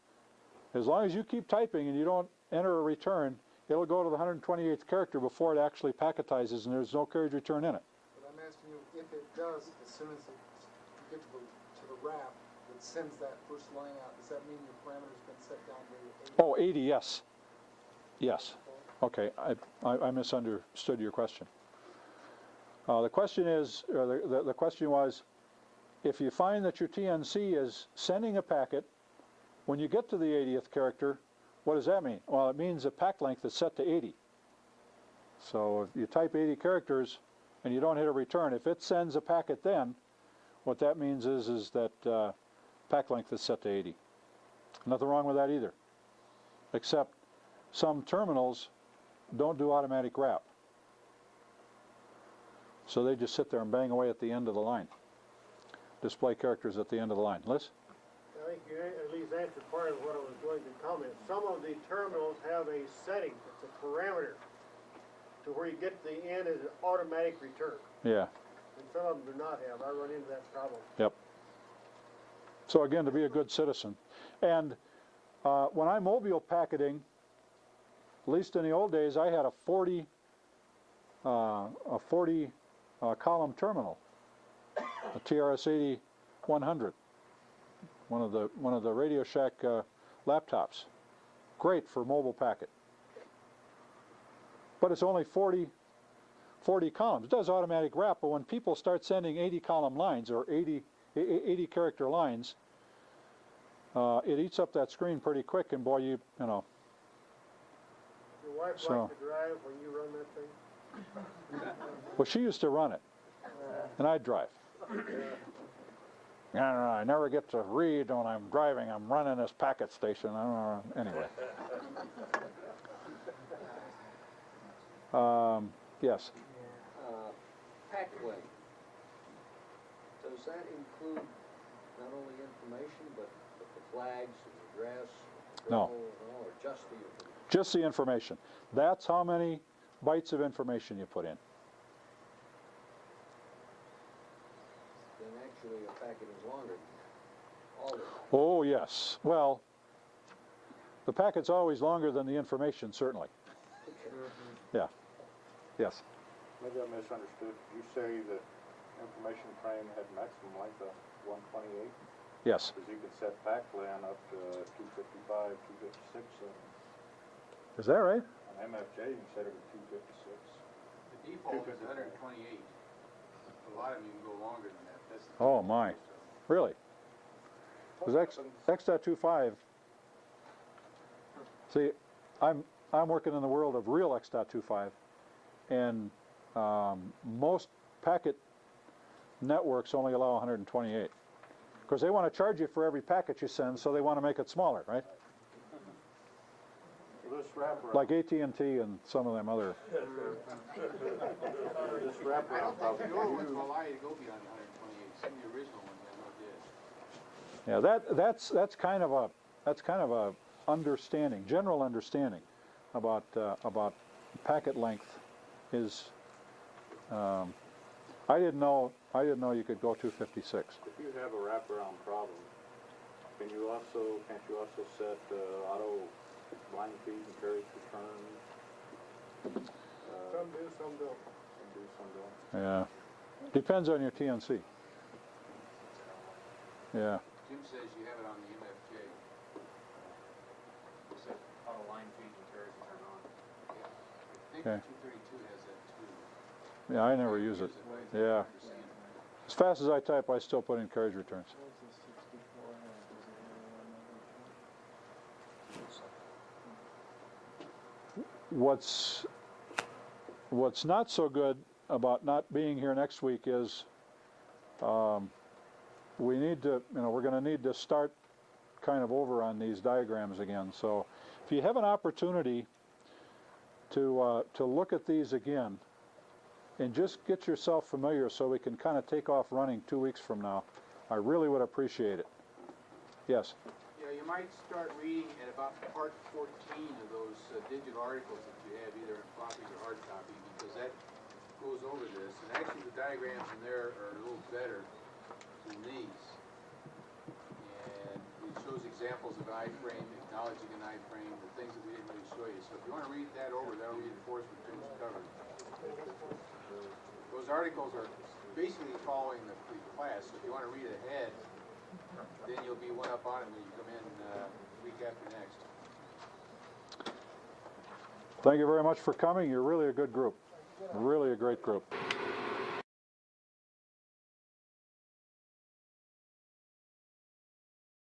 as long as you keep typing and you don't enter a return, it'll go to the 128th character before it actually packetizes, and there's no carriage return in it. But I'm asking you, if it does, as soon as you get to the wrap, it sends that first line out. Does that mean your parameter's been set down to 80? Oh, 80, yes. Yes. Okay, I misunderstood your question. The question is, or the question was, if you find that your TNC is sending a packet, when you get to the 80th character, what does that mean? Well, it means the pack length is set to 80. So if you type 80 characters and you don't hit a return, if it sends a packet then, what that means is that pack length is set to 80. Nothing wrong with that either, except some terminals don't do automatic wrap. So they just sit there and bang away at the end of the line. Display characters at the end of the line. Liz? I think you at least answered part of what I was going to comment. Some of the terminals have a setting, it's a parameter, to where you get to the end as an automatic return. Yeah. And some of them do not have. I run into that problem. Yep. So again, to be a good citizen. And when I'm mobile packeting, at least in the old days, I had a 40 column terminal, a TRS 8100, one of the Radio Shack laptops. Great for mobile packet. But it's only 40 columns. It does automatic wrap, but when people start sending 80 column lines or 80 character lines, it eats up that screen pretty quick, and boy, you know. Your wife So. likes to drive when you run that thing? Well, she used to run it, and I'd drive. I never get to read when I'm driving. I'm running this packet station. I don't know. Anyway. Yes. Packway. Does that include not only information, but the flags and address, No. or just the information? Just the information. That's how many bytes of information you put in. Then actually a packet is longer than that. All of it. Oh, yes. Well, the packet's always longer than the information, certainly. Yeah. Yes. Maybe I misunderstood. Did you say that information frame had maximum length of 128? Yes. Because you can set backland up to 255, 256. Is that right? On MFJ, you can set it at 256. The default is 128. A lot of them you can go longer than that. That's the Oh, my. Really? Because X.25, see, I'm working in the world of real X.25, and most packet networks only allow 128. Because they want to charge you for every packet you send, so they want to make it smaller, right? This wraparound. Like AT&T and some of them other. This wraparound. I don't think the newer ones will allow you to go beyond 128. Some of the original ones I know did. Yeah, that's kind of a understanding, general understanding about packet length is. I didn't know you could go 256. If you have a wraparound problem, can't you also set auto line feed and carriage return? Some do, some don't. Some do, some don't. Yeah, depends on your TNC. Yeah. Jim says you have it on the MFJ. Set auto line feed and carriage return on. Yeah. I think Okay. 232 has that too. Yeah, I never use it. Yeah. As fast as I type, I still put in carriage returns. What's not so good about not being here next week is we need to, we're going to need to start kind of over on these diagrams again. So if you have an opportunity to look at these again and just get yourself familiar so we can kind of take off running 2 weeks from now, I really would appreciate it. Yes? Yeah, you might start reading at about part 14 of those digital articles that you have, either in floppy or hard copy, because that goes over this. And actually the diagrams in there are a little better than these. And it shows examples of an iframe, acknowledging an iframe, the things that we didn't really show you. So if you want to read that over, that'll reinforce what Jim's covered. Those articles are basically following the class, so if you want to read ahead, then you'll be one up on it when you come in week after next. Thank you very much for coming. You're really a good group. Really a great group.